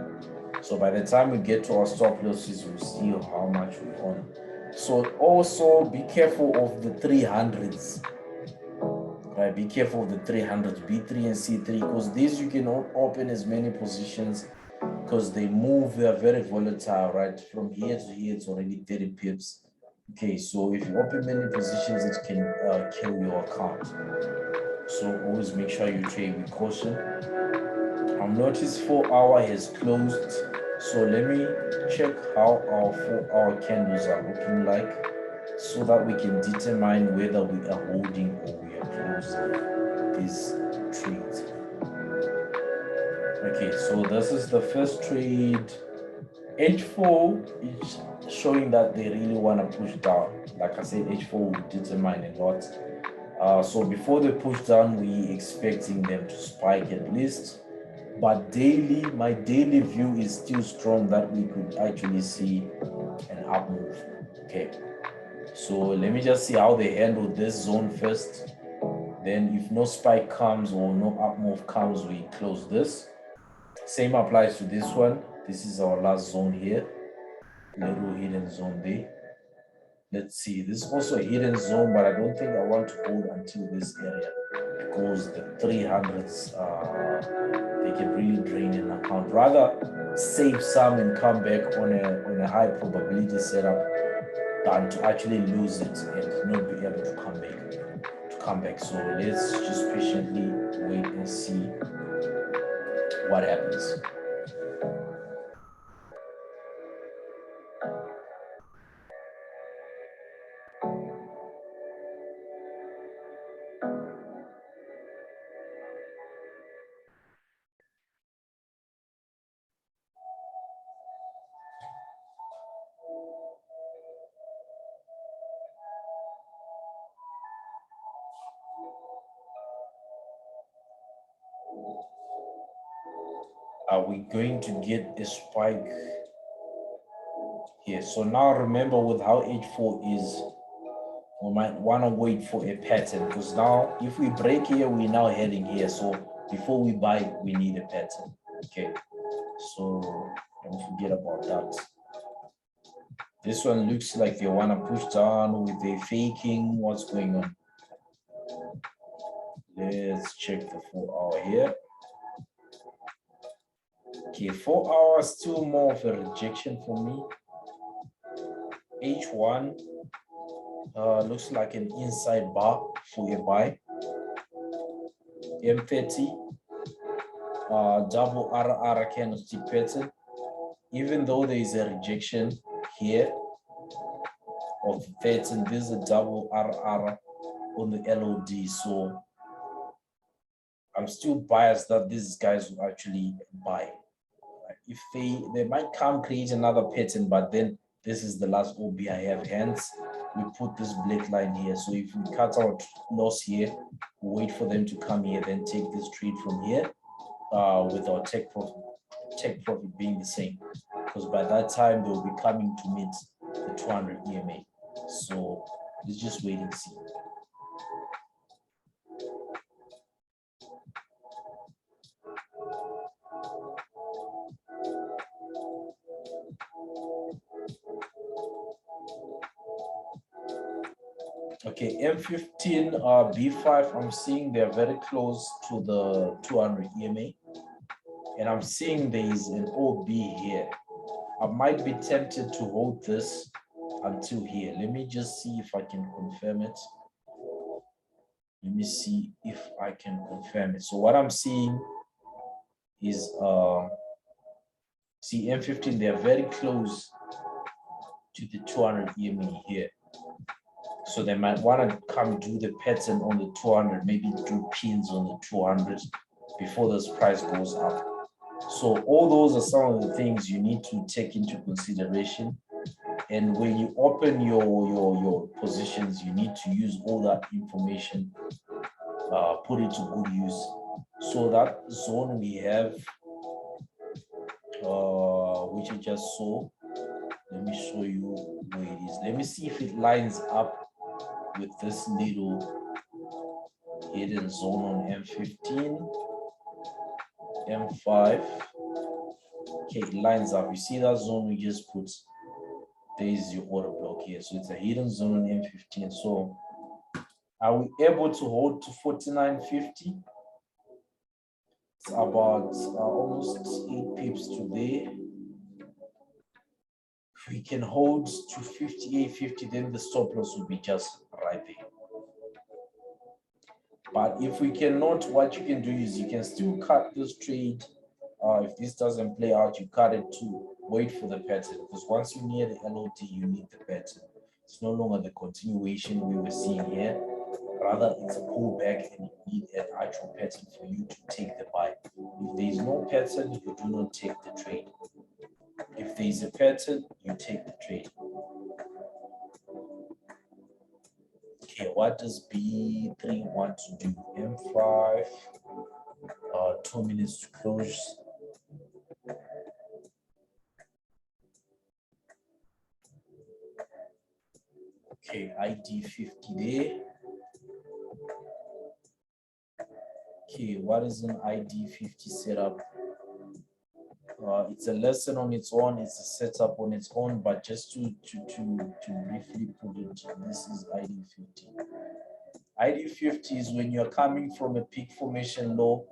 So by the time we get to our stop losses, we'll see how much we own. So also be careful of the 300s. Right, be careful of the 300s, B3 and C3, because these you can open as many positions because they move, they're very volatile, right? From here to here, it's already 30 pips. Okay, so if you open many positions, it can kill your account. So always make sure you trade with caution. I've noticed 4 hour has closed. So let me check how our 4 hour candles are looking like so that we can determine whether we are holding or we are closing these trades. So this is the first trade. H4 is showing that they really want to push down. Like I said, H4 will determine a lot. So before they push down, we expecting them to spike at least. But daily, my daily view is still strong that we could actually see an up move. Okay. So let me just see how they handle this zone first. Then if no spike comes or no up move comes, we close this. Same applies to this one. This is our last zone here. Little hidden zone there. Let's see. This is also a hidden zone, but I don't think I want to hold until this area because the 300s, they can really drain an account. Rather save some and come back on a high probability setup than to actually lose it and not be able to come back. So let's just patiently wait and see what happens. Are we going to get a spike here? So now remember with how H4 is, we might want to wait for a pattern because now if we break here, we're now heading here. So before we buy, we need a pattern. Okay, so don't forget about that. This one looks like they want to push down with the faking. What's going on? Let's check the 4 hour here. Okay, 4 hours, still more of a rejection for me. H1 looks like an inside bar for a buy. M30 double RR candlestick pattern. Even though there is a rejection here of the pattern, this is a double RR on the LOD. So I'm still biased that these guys will actually buy. If they might come create another pattern, but then this is the last OB I have. Hence, we put this black line here. So if we cut out loss here, we wait for them to come here, then take this trade from here with our take profit being the same. Because by that time, they'll be coming to meet the 200 EMA. So let's just wait and see. Okay, M15, B5, I'm seeing they're very close to the 200 EMA. And I'm seeing there is an OB here. I might be tempted to hold this until here. Let me just see if I can confirm it. Let me see if I can confirm it. So what I'm seeing is, see M15, they're very close to the 200 EMA here. So they might want to come do the pattern on the 200, maybe do pins on the 200 before this price goes up. So all those are some of the things you need to take into consideration. And when you open your positions, you need to use all that information, put it to good use. So that zone we have, which I just saw, let me show you where it is. Let me see if it lines up with this little hidden zone on M15, M5. Okay, it lines up. You see that zone we just put? There is your order block here. So it's a hidden zone on M15. So are we able to hold to 49.50? It's about almost 8 pips today. If we can hold to 58.50, then the stop loss will be just right there. But if we cannot, what you can do is you can still cut this trade. If this doesn't play out, you cut it to wait for the pattern. Because once you're near the LOD, you need the pattern. It's no longer the continuation we were seeing here. Rather, it's a pullback and you need an actual pattern for you to take the buy. If there is no pattern, you do not take the trade. If there is a pattern, you take the trade. Okay, what does B3 want to do? M5, 2 minutes to close. Okay, ID 50 there. Okay, what is an ID 50 setup? It's a lesson on its own, it's a setup on its own, but just to briefly put it, this is ID 50. ID 50 is when you're coming from a peak formation low,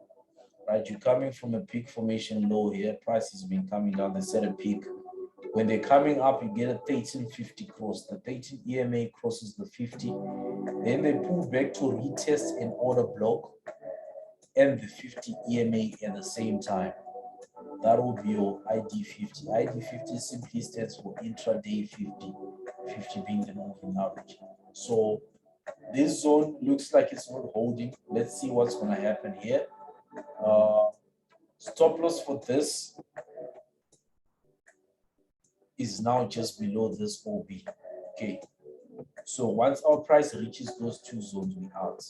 right? You're coming from a peak formation low here, price has been coming down, they set a peak. When they're coming up, you get a 1350 cross. The 13 EMA crosses the 50. Then they pull back to retest an order block and the 50 EMA at the same time. That will be your ID 50. ID 50 simply stands for intraday 50, 50 being the moving average. So this zone looks like it's not holding. Let's see what's going to happen here. Stop loss for this is now just below this OB. Okay. So once our price reaches those two zones, we out.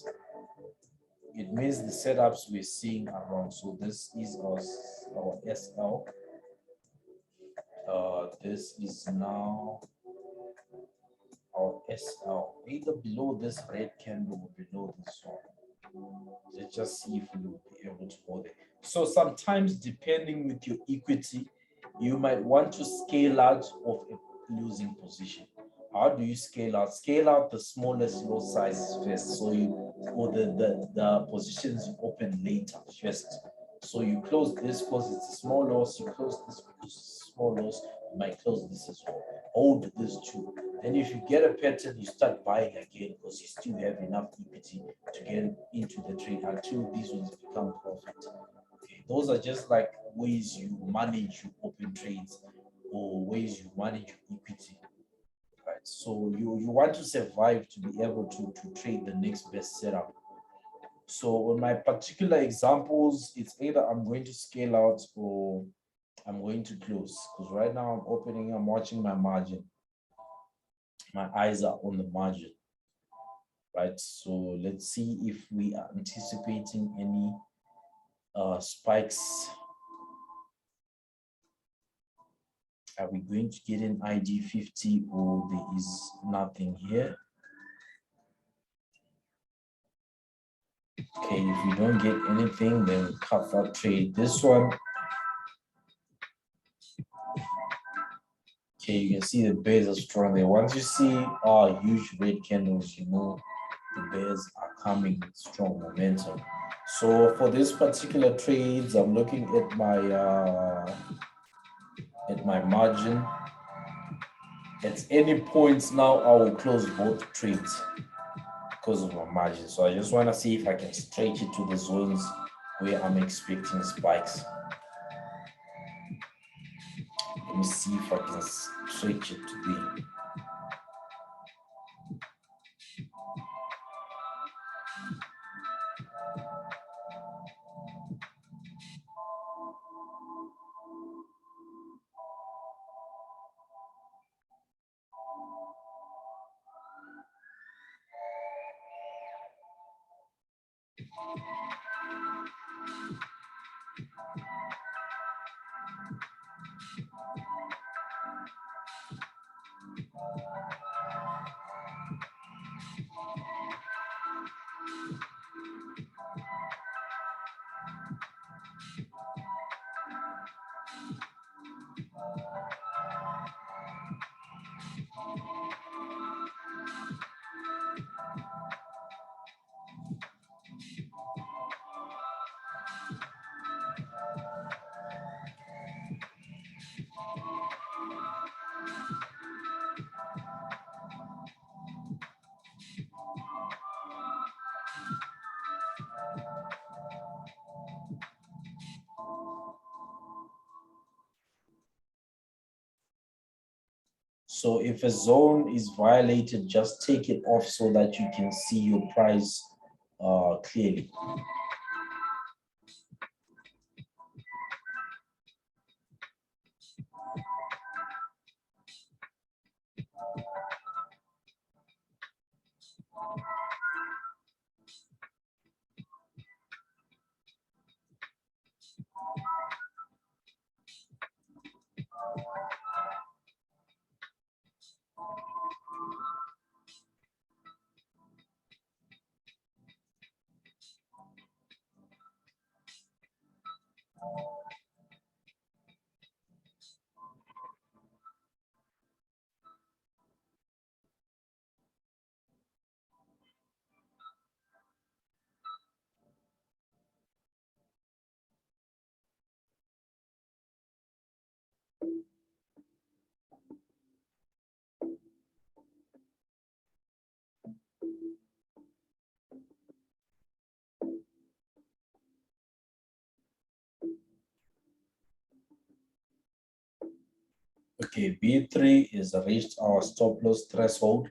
It means the setups we're seeing are wrong. So this is our SL. This is now our SL, either below this red candle or below this one. Let's just see if we will be able to hold it. So sometimes, depending with your equity, you might want to scale out of a losing position. How do you scale out? Scale out the smallest lot sizes first. So you, or the positions you open later first. So you close this because it's a small loss, you close this because it's a small loss, you might close this as well. Hold this too. And if you get a pattern, you start buying again because you still have enough equity to get into the trade until these ones become profit. Okay, those are just like ways you manage your open trades or ways you manage your equity. Right. So you want to survive to be able to trade the next best setup. So on my particular examples, it's either I'm going to scale out or I'm going to close, because right now I'm opening, I'm watching my margin. My eyes are on the margin, right? So let's see if we are anticipating any spikes. Are we going to get an ID 50 or there is nothing here? Okay, if we don't get anything, then we cut that trade. This one. Okay, you can see the bears are strong there. Once you see huge red candles, you know the bears are coming with strong momentum. So for this particular trades, I'm looking at my margin. At any points now, I will close both trades because of my margin. So I just want to see if I can stretch it to the zones where I'm expecting spikes. Let me see if I can stretch it to the. So if a zone is violated, just take it off so that you can see your price clearly. Okay, B3 is reached our stop loss threshold.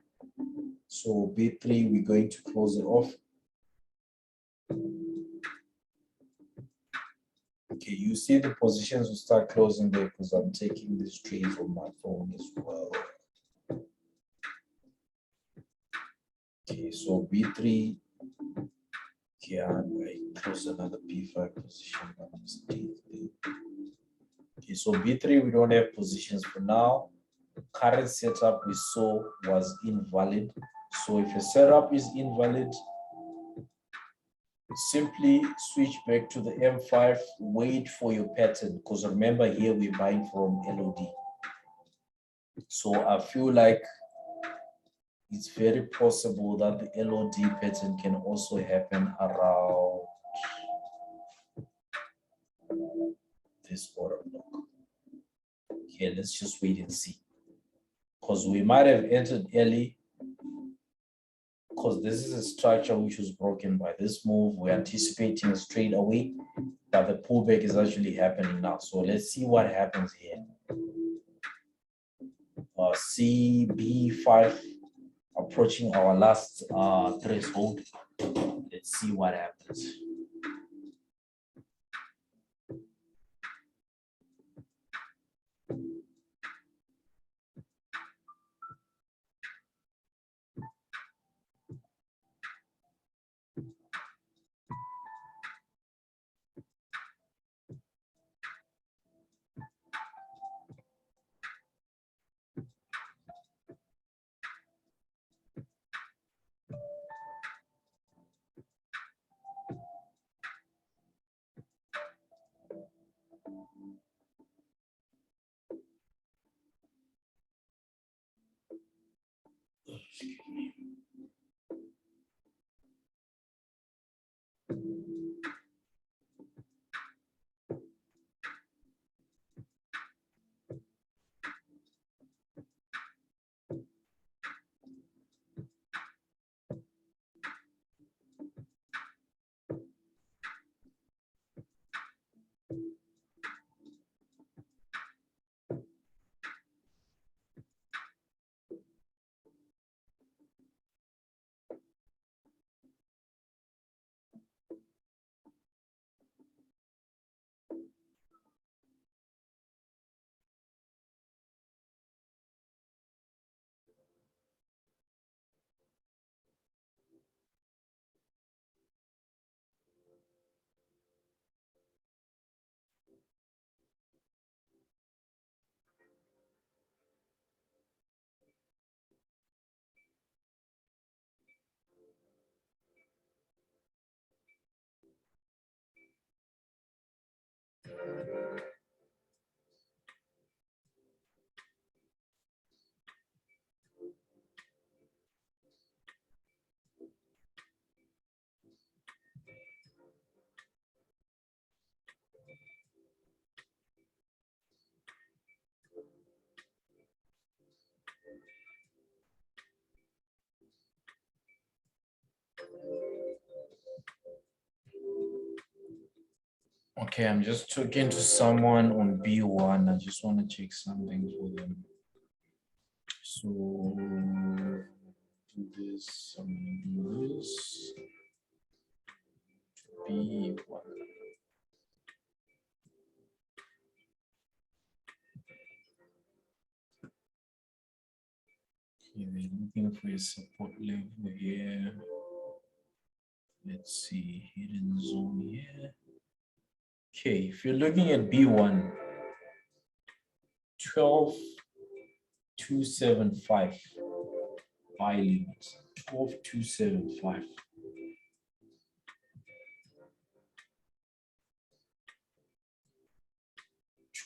So B3, we're going to close it off. Okay, you see the positions will start closing there because I'm taking these trades on my phone as well. Okay, so B3, okay, I close another B5 position. Okay, so B3, we don't have positions for now. Current setup we saw was invalid. So if your setup is invalid, simply switch back to the M5, wait for your pattern, because remember here we're buying from LOD. So I feel like it's very possible that the LOD pattern can also happen around this order block. Okay, let's just wait and see. Because we might have entered early, because this is a structure which was broken by this move. We're anticipating straight away, but the pullback is actually happening now. So let's see what happens here. CB5 approaching our last threshold. Let's see what happens. Okay, I'm just talking to someone on B1. I just want to check something for them. So do this, I'm gonna do this. B1. Okay, we're looking for a support level here. Let's see, hidden zone here. Okay, if you're looking at B1, 12,275 buy limit, 12,275.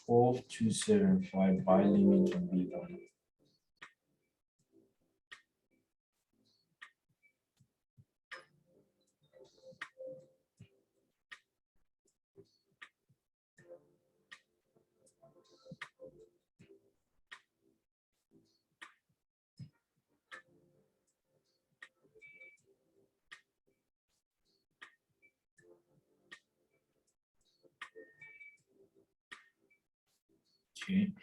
12,275 buy limit on B1. Okay.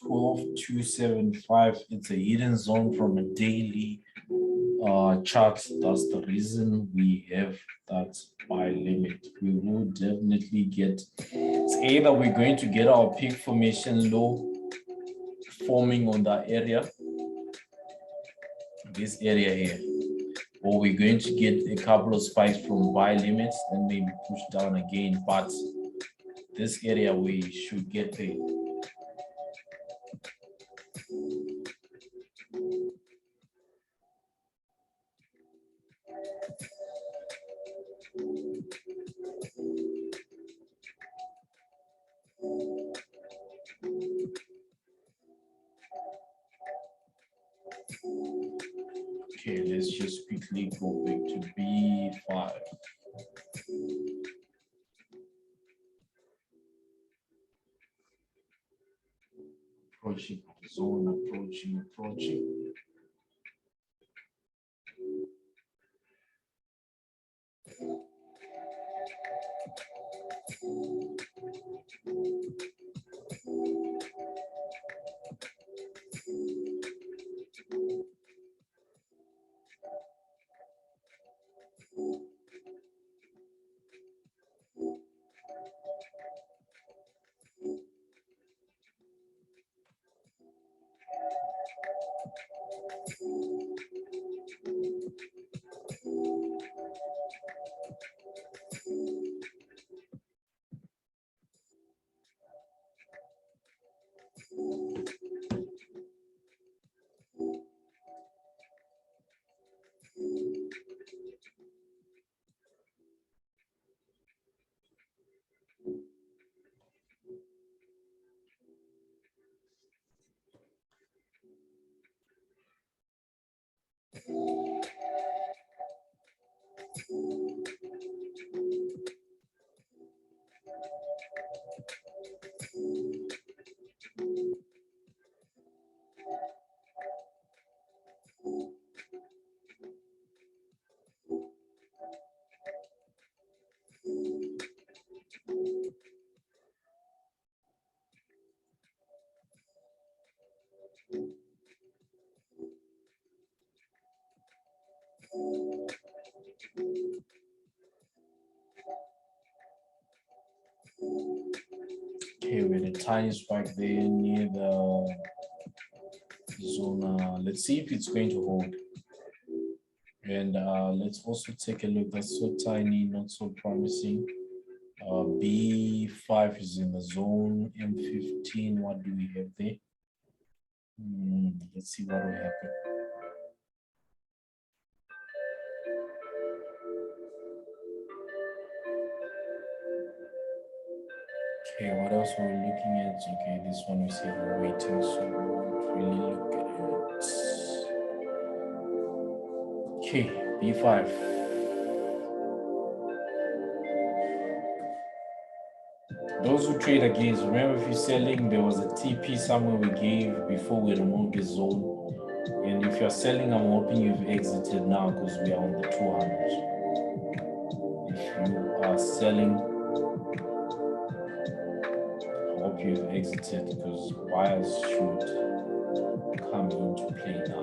12,275. It's a hidden zone from a daily chart. That's the reason we have that buy limit. We will definitely get, it's either we're going to get our peak formation low forming on that area, this area here, or we're going to get a couple of spikes from buy limits and maybe push down again, but this area we should get there. Okay, let's just quickly go back to B5. Approaching zone, approaching. Okay, with a tiny spike there near the zone. Let's see if it's going to hold. And let's also take a look. That's so tiny, not so promising. B5 is in the zone. M15, what do we have there? Let's see what will happen. Okay, what else are we looking at? Okay, this one we see we're waiting, so we'll really look at it. Okay, B5. Those who trade against, remember if you're selling, there was a TP somewhere we gave before we removed the zone. And if you're selling, I'm hoping you've exited now because we are on the 200. If you are selling, I hope you've exited because buyers should come into play now.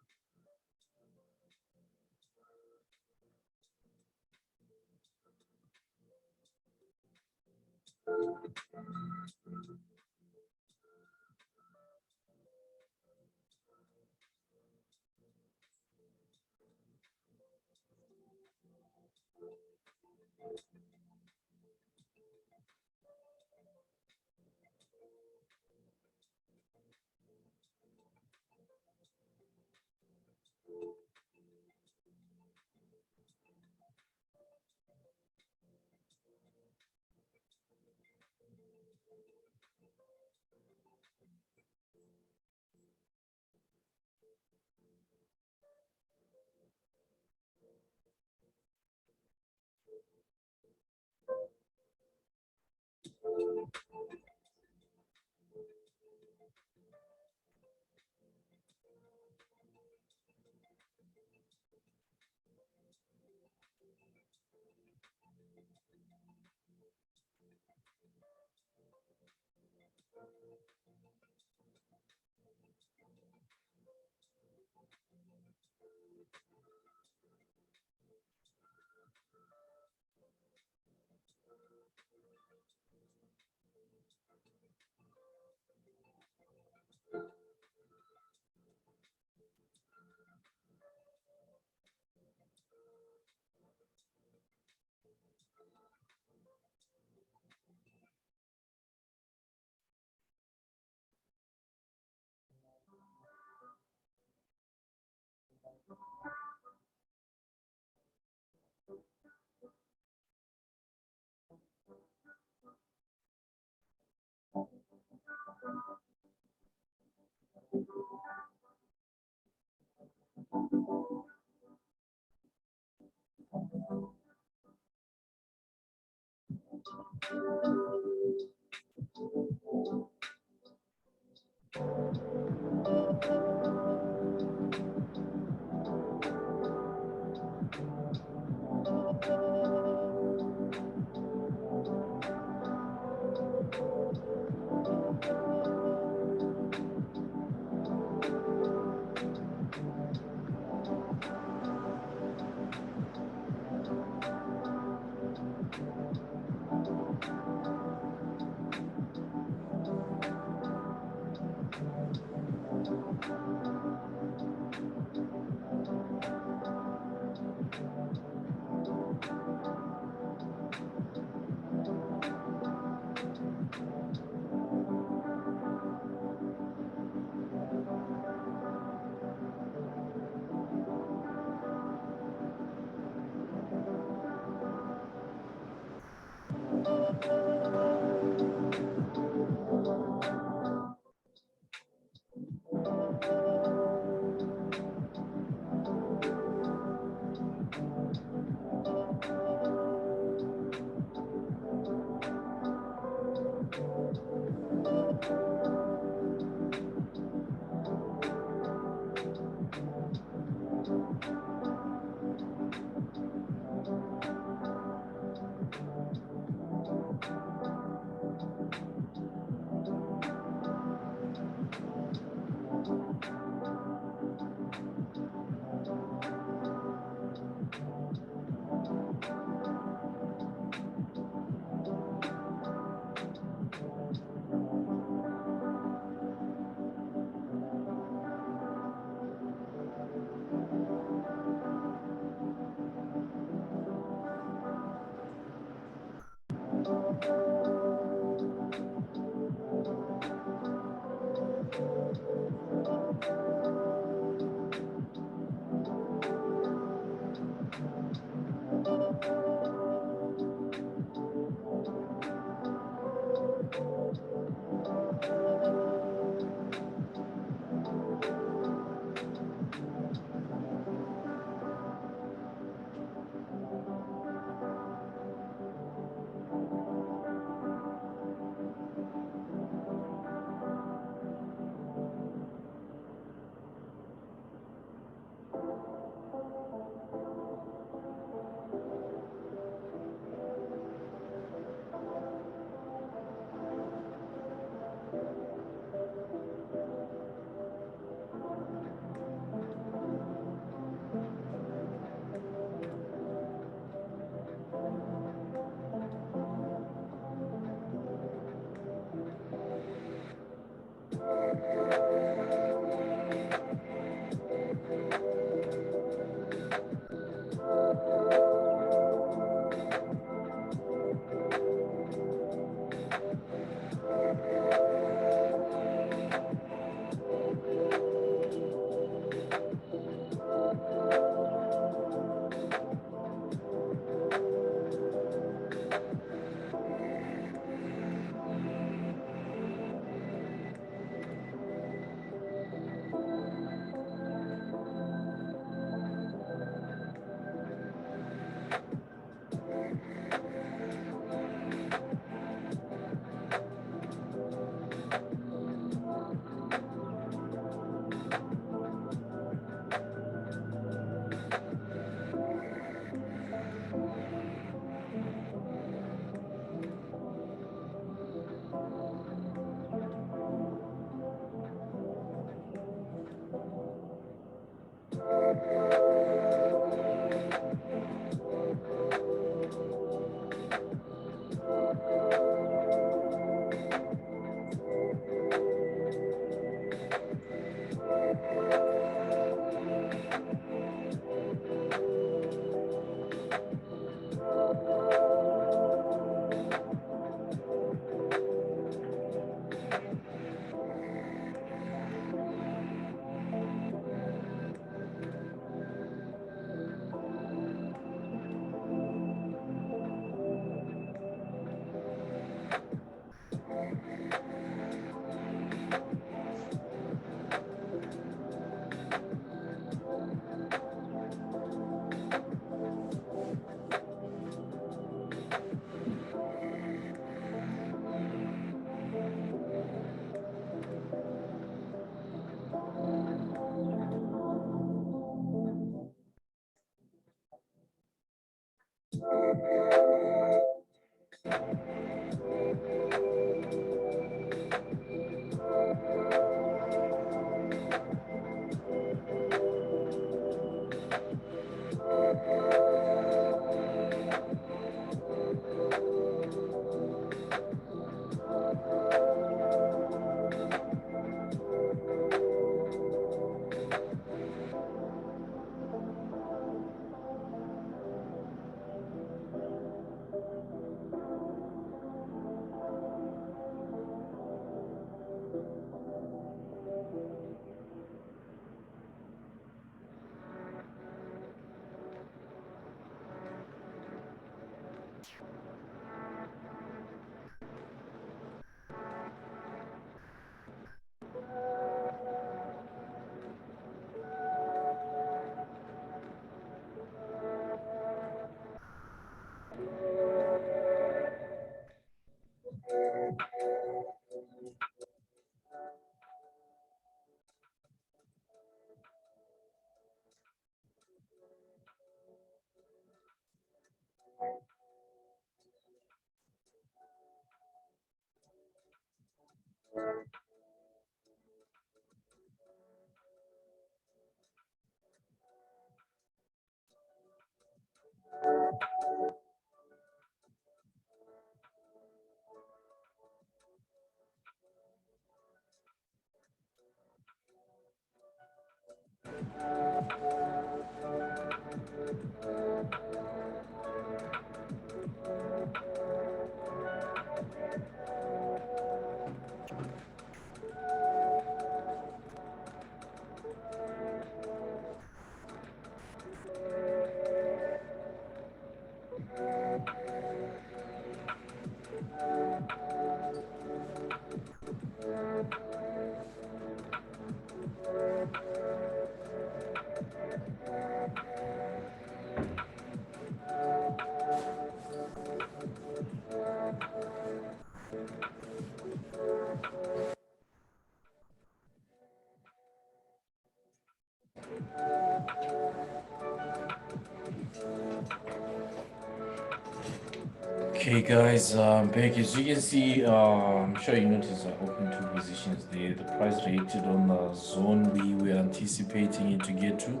Okay, guys, back as you can see, I'm sure you notice I opened two positions there. The price reacted on the zone we were anticipating it to get to.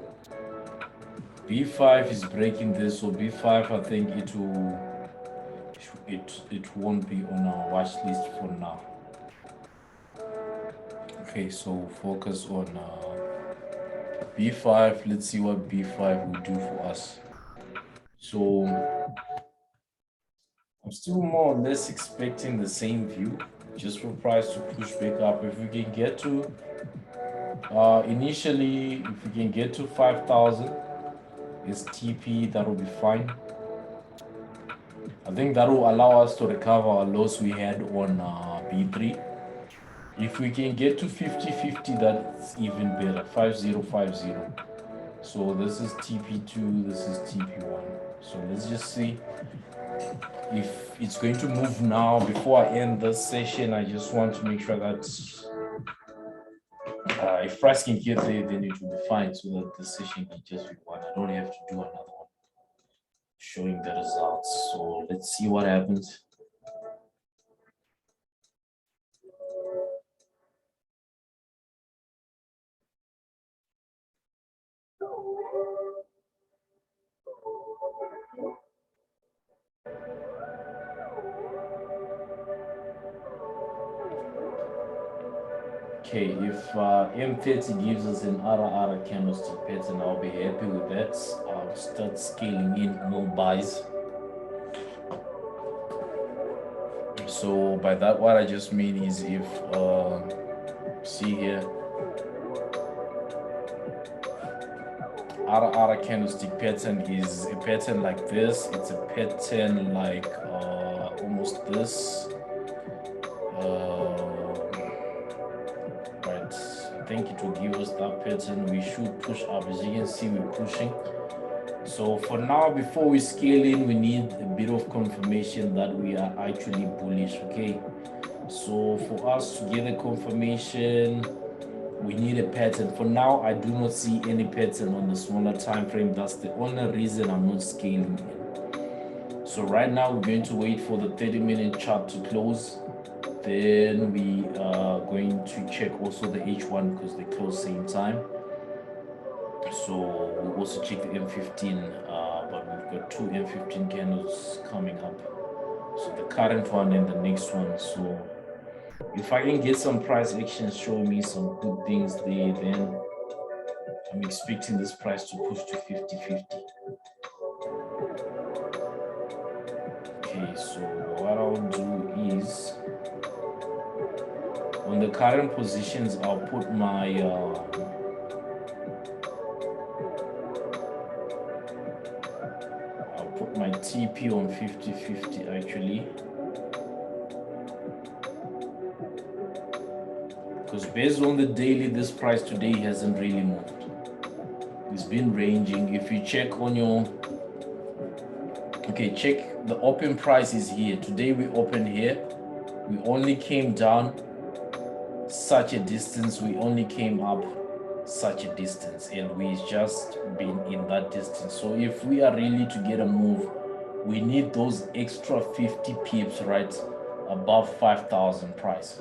B5 is breaking this, so B5, I think it won't be on our watch list for now. Okay, so focus on B5. Let's see what B5 will do for us. So I'm still more or less expecting the same view, just for price to push back up. If we can get to initially, if we can get to 5,000 is TP, that will be fine. I think that will allow us to recover our loss we had on B3. If we can get to 50-50, that's even better. 5050. So this is TP2, this is TP1. So let's just see if it's going to move now. Before I end this session, I just want to make sure that if price can get there, then it will be fine, so that the session can just be one. I don't have to do another one showing the results. So let's see what happens. Okay, if M30 gives us an RR candlestick pattern, I'll be happy with that. I'll start scaling in more buys. So by that, what I just mean is if see here, RR candlestick pattern is a pattern like this. It's a pattern like almost this. Right, I think it will give us that pattern. We should push up. As you can see, we're pushing. So for now, before we scale in, we need a bit of confirmation that we are actually bullish. Okay, so for us to get a confirmation, we need a pattern. For now, I do not see any pattern on the smaller time frame. That's the only reason I'm not scaling in. So right now, we're going to wait for the 30-minute chart to close. Then we are going to check also the H1 because they close same time. So we'll also check the M15, but we've got two M15 candles coming up. So the current one and the next one. So if I can get some price action showing me some good things there, then I'm expecting this price to push to 50-50. Okay, so what I'll do is on the current positions, I'll put my TP on 50-50 actually, because based on the daily, this price today hasn't really moved. It's been ranging. If you check on your check the open price is here. Today we opened here, we only came down such a distance, we only came up such a distance, and we just been in that distance. So if we are really to get a move, we need those extra 50 pips right above 5,000 price.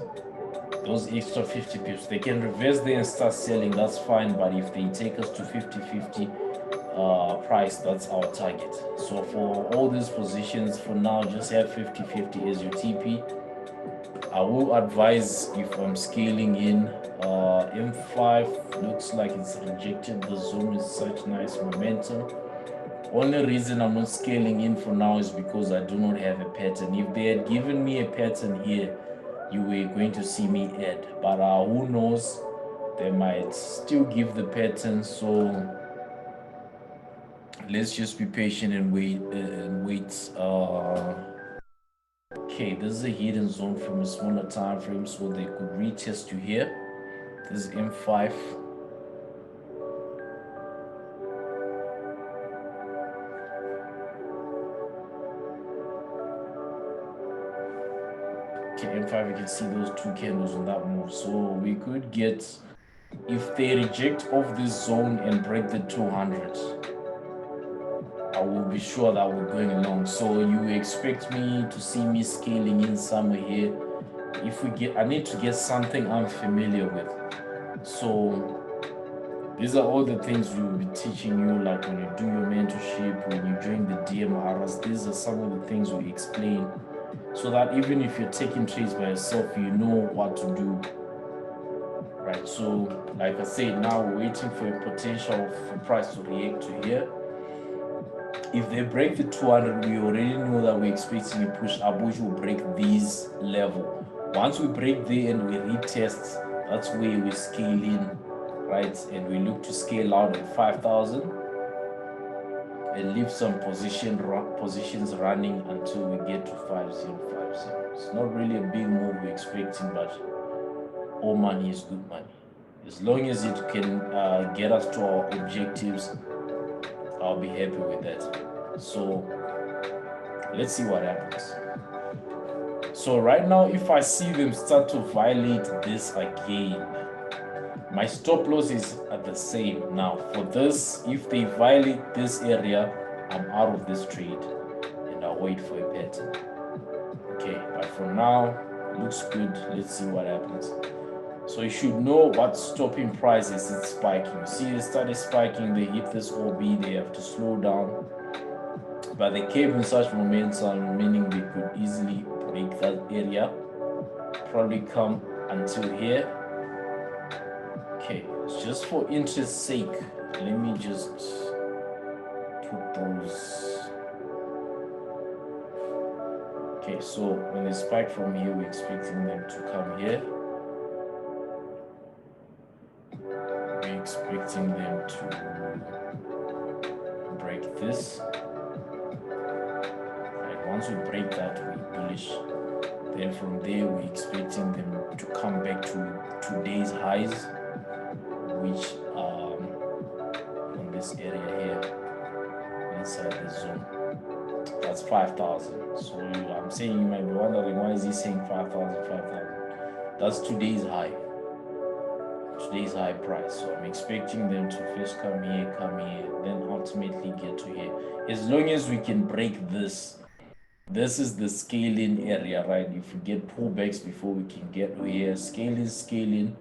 Those extra 50 pips, they can reverse there and start selling, that's fine. But if they take us to 50-50 price, that's our target. So for all these positions for now, just have 50-50 as your TP. I will advise if I'm scaling in M5 looks like it's rejected the zone with such nice momentum. Only reason I'm not scaling in for now is because I do not have a pattern. If they had given me a pattern here, you were going to see me add, but who knows, they might still give the pattern. So let's just be patient and wait. Okay, this is a hidden zone from a smaller time frame, so they could retest you here. This is M5. Okay, M5, you can see those two candles on that move. So we could get, if they reject off this zone and break the 200, I will be sure that we're going along. So you expect me to see me scaling in somewhere here. If we get, I need to get something I'm familiar with. So these are all the things we will be teaching you, like when you do your mentorship, when you join the DMRs. These are some of the things we explain, so that even if you're taking trades by yourself, you know what to do. right? So like I said, now we're waiting for a potential for price to react to here. If they break the 200, we already know that we're expecting a push up, which will break these level. Once we break there and we retest, that's where we scale in, right? And we look to scale out at 5,000 and leave some positions running until we get to 5050. It's not really a big move we're expecting, but all money is good money. As long as it can get us to our objectives, I'll be happy with that. So let's see what happens. So right now, if I see them start to violate this again, my stop loss is at the same. Now for this, if they violate this area, I'm out of this trade and I'll wait for a pattern. Okay, but for now, it looks good. Let's see what happens. So you should know what stopping price is. It's spiking. You see, they started spiking, they hit this OB, they have to slow down. But they came in such momentum, meaning they could easily break that area. Probably come until here. Okay, just for interest sake, let me just put those. Okay, so when they spike from here, we're expecting them to come here. We're expecting them to break this. Right, once we break that, we're bullish. Then from there, we're expecting them to come back to today's highs, which on this area here, inside the zone. That's 5,000. So I'm saying you might be wondering, why is he saying 5,000, 5,000? That's today's high. Today's high price. So I'm expecting them to first come here, then ultimately get to here. As long as we can break this, this is the scaling area, right? If we get pullbacks before we can get here, scaling,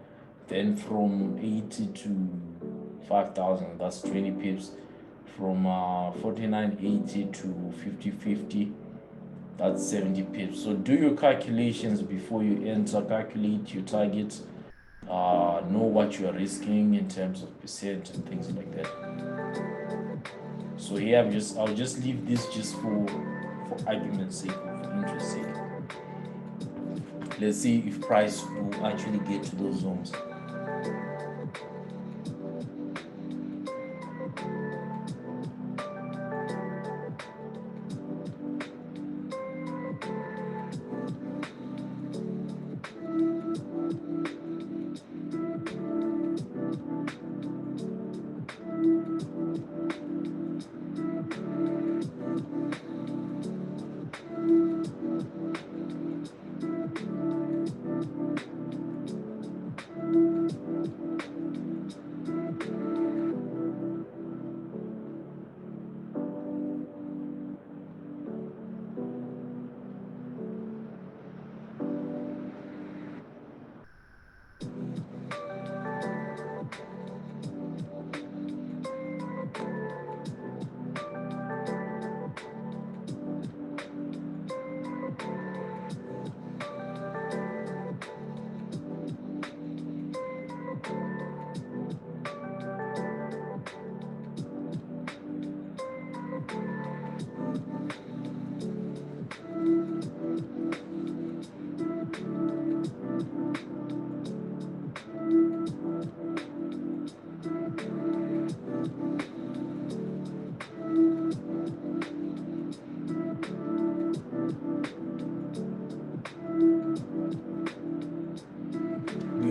then from 80 to 5,000, that's 20 pips. From 49.80 to 50.50, that's 70 pips. So do your calculations before you enter, calculate your target, know what you are risking in terms of percent and things like that. So here I'll just leave this just for argument's sake, for interest sake. Let's see if price will actually get to those zones.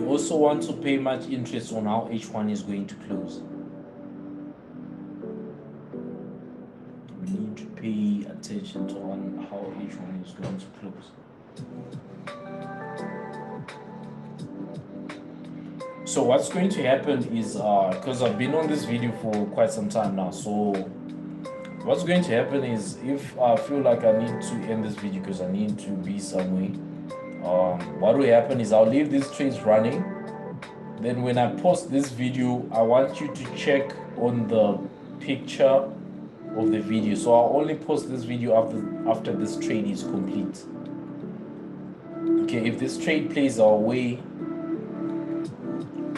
Also want to pay much interest on how H1 is going to close. We need to pay attention to how H1 is going to close. So what's going to happen is, because I've been on this video for quite some time now, so what's going to happen is, if I feel like I need to end this video because I need to be somewhere, what will happen is I'll leave these trades running. Then when I post this video, I want you to check on the picture of the video. So I'll only post this video after this trade is complete. Okay, if this trade plays our way,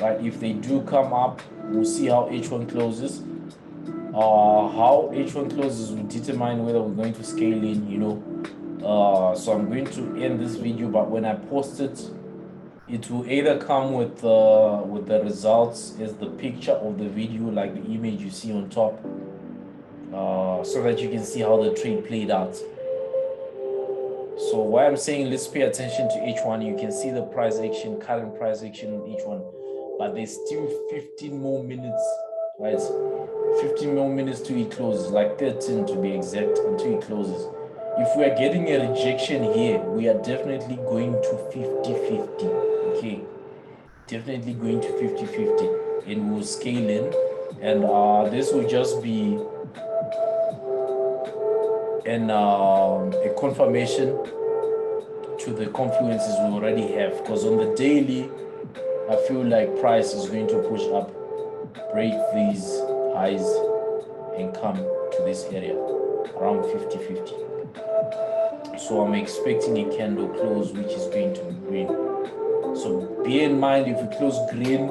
right? If they do come up, we'll see how H1 closes. How H1 closes will determine whether we're going to scale in, you know. So I'm going to end this video, but when I post it, it will either come with the results as the picture of the video, like the image you see on top, so that you can see how the trade played out. So why I'm saying let's pay attention to H1, you can see the price action, current price action on H1, but there's still 15 more minutes, right? 15 more minutes till it closes, like 13 to be exact, until it closes. If we are getting a rejection here, we are definitely going to 50-50, okay? Definitely going to 50-50, and we'll scale in, and this will just be a confirmation to the confluences we already have, because on the daily I feel like price is going to push up, break these highs, and come to this area around 50-50. So I'm expecting a candle close which is going to be green. So bear in mind, if we close green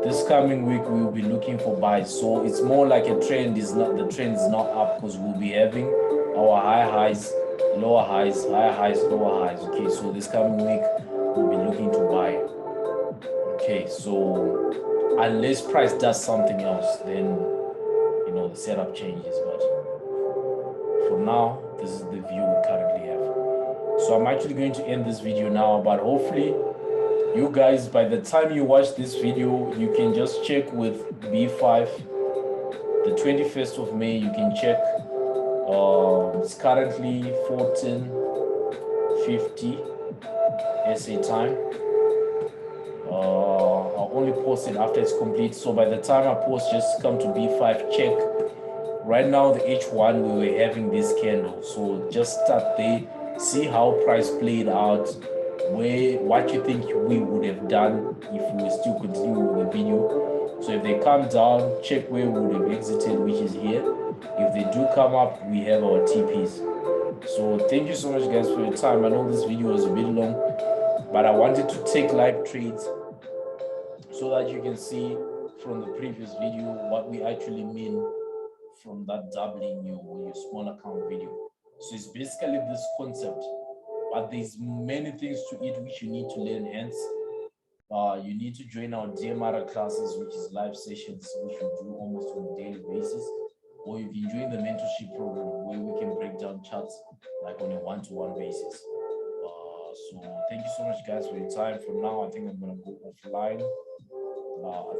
this coming week, we will be looking for buys. So it's more like a trend. The trend is not up, because we'll be having our high highs, lower highs, high highs, lower highs. Okay, so this coming week we'll be looking to buy. Okay, so unless price does something else, then you know the setup changes. But for now, this is the view we currently have. So I'm actually going to end this video now, but hopefully you guys, by the time you watch this video, you can just check with B5, the 21st of May, you can check. It's currently 14:50 SA time. I'll only post it after it's complete. So by the time I post, just come to B5, check. Right now, the H1, we were having this candle. So just start there, see how price played out, what you think we would have done if we were still continuing with the video. So if they come down, check where we would have exited, which is here. If they do come up, we have our TPs. So thank you so much guys for your time. I know this video was a bit long, but I wanted to take live trades so that you can see from the previous video what we actually mean from that doubling your small account video. So it's basically this concept, but there's many things to it which you need to learn. Hence you need to join our DMR classes, which is live sessions which we do almost on a daily basis, or you can join the mentorship program where we can break down charts like on a one-to-one basis. So thank you so much guys for your time. For now, I think I'm gonna go offline,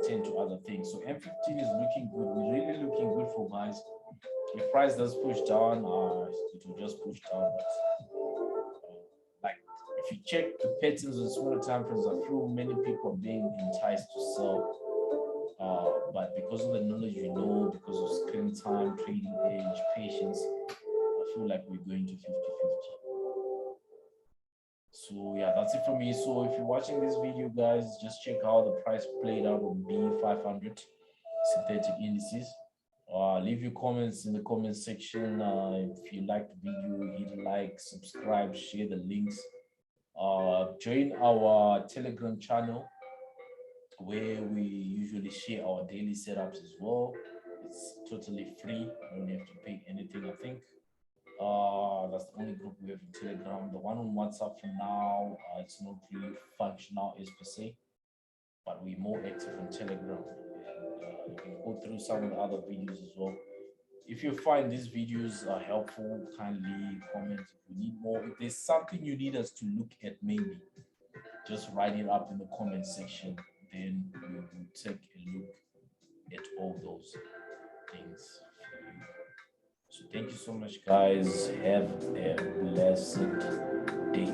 attend to other things. So M15 is looking good. We're really looking good for guys. If price does push down, it will just push down. But like if you check the patterns on smaller time frames, I feel many people are being enticed to sell. But because of the knowledge you know, because of screen time, trading edge, patience, I feel like we're going to 50-50. So yeah, that's it for me. So if you're watching this video, guys, just check how the price played out on B500 synthetic indices. Leave your comments in the comment section. If you like the video, hit like, subscribe, share the links. Join our Telegram channel where we usually share our daily setups as well. It's totally free. You don't have to pay anything, I think. That's the only group we have in Telegram. The one on WhatsApp for now, it's not really functional as per se, but we're more active on Telegram. And you can go through some of the other videos as well. If you find these videos are helpful, kindly comment. If you need more, if there's something you need us to look at, maybe just write it up in the comment section. Then we will take a look at all those things for you. So thank you so much, guys. Have a blessed day.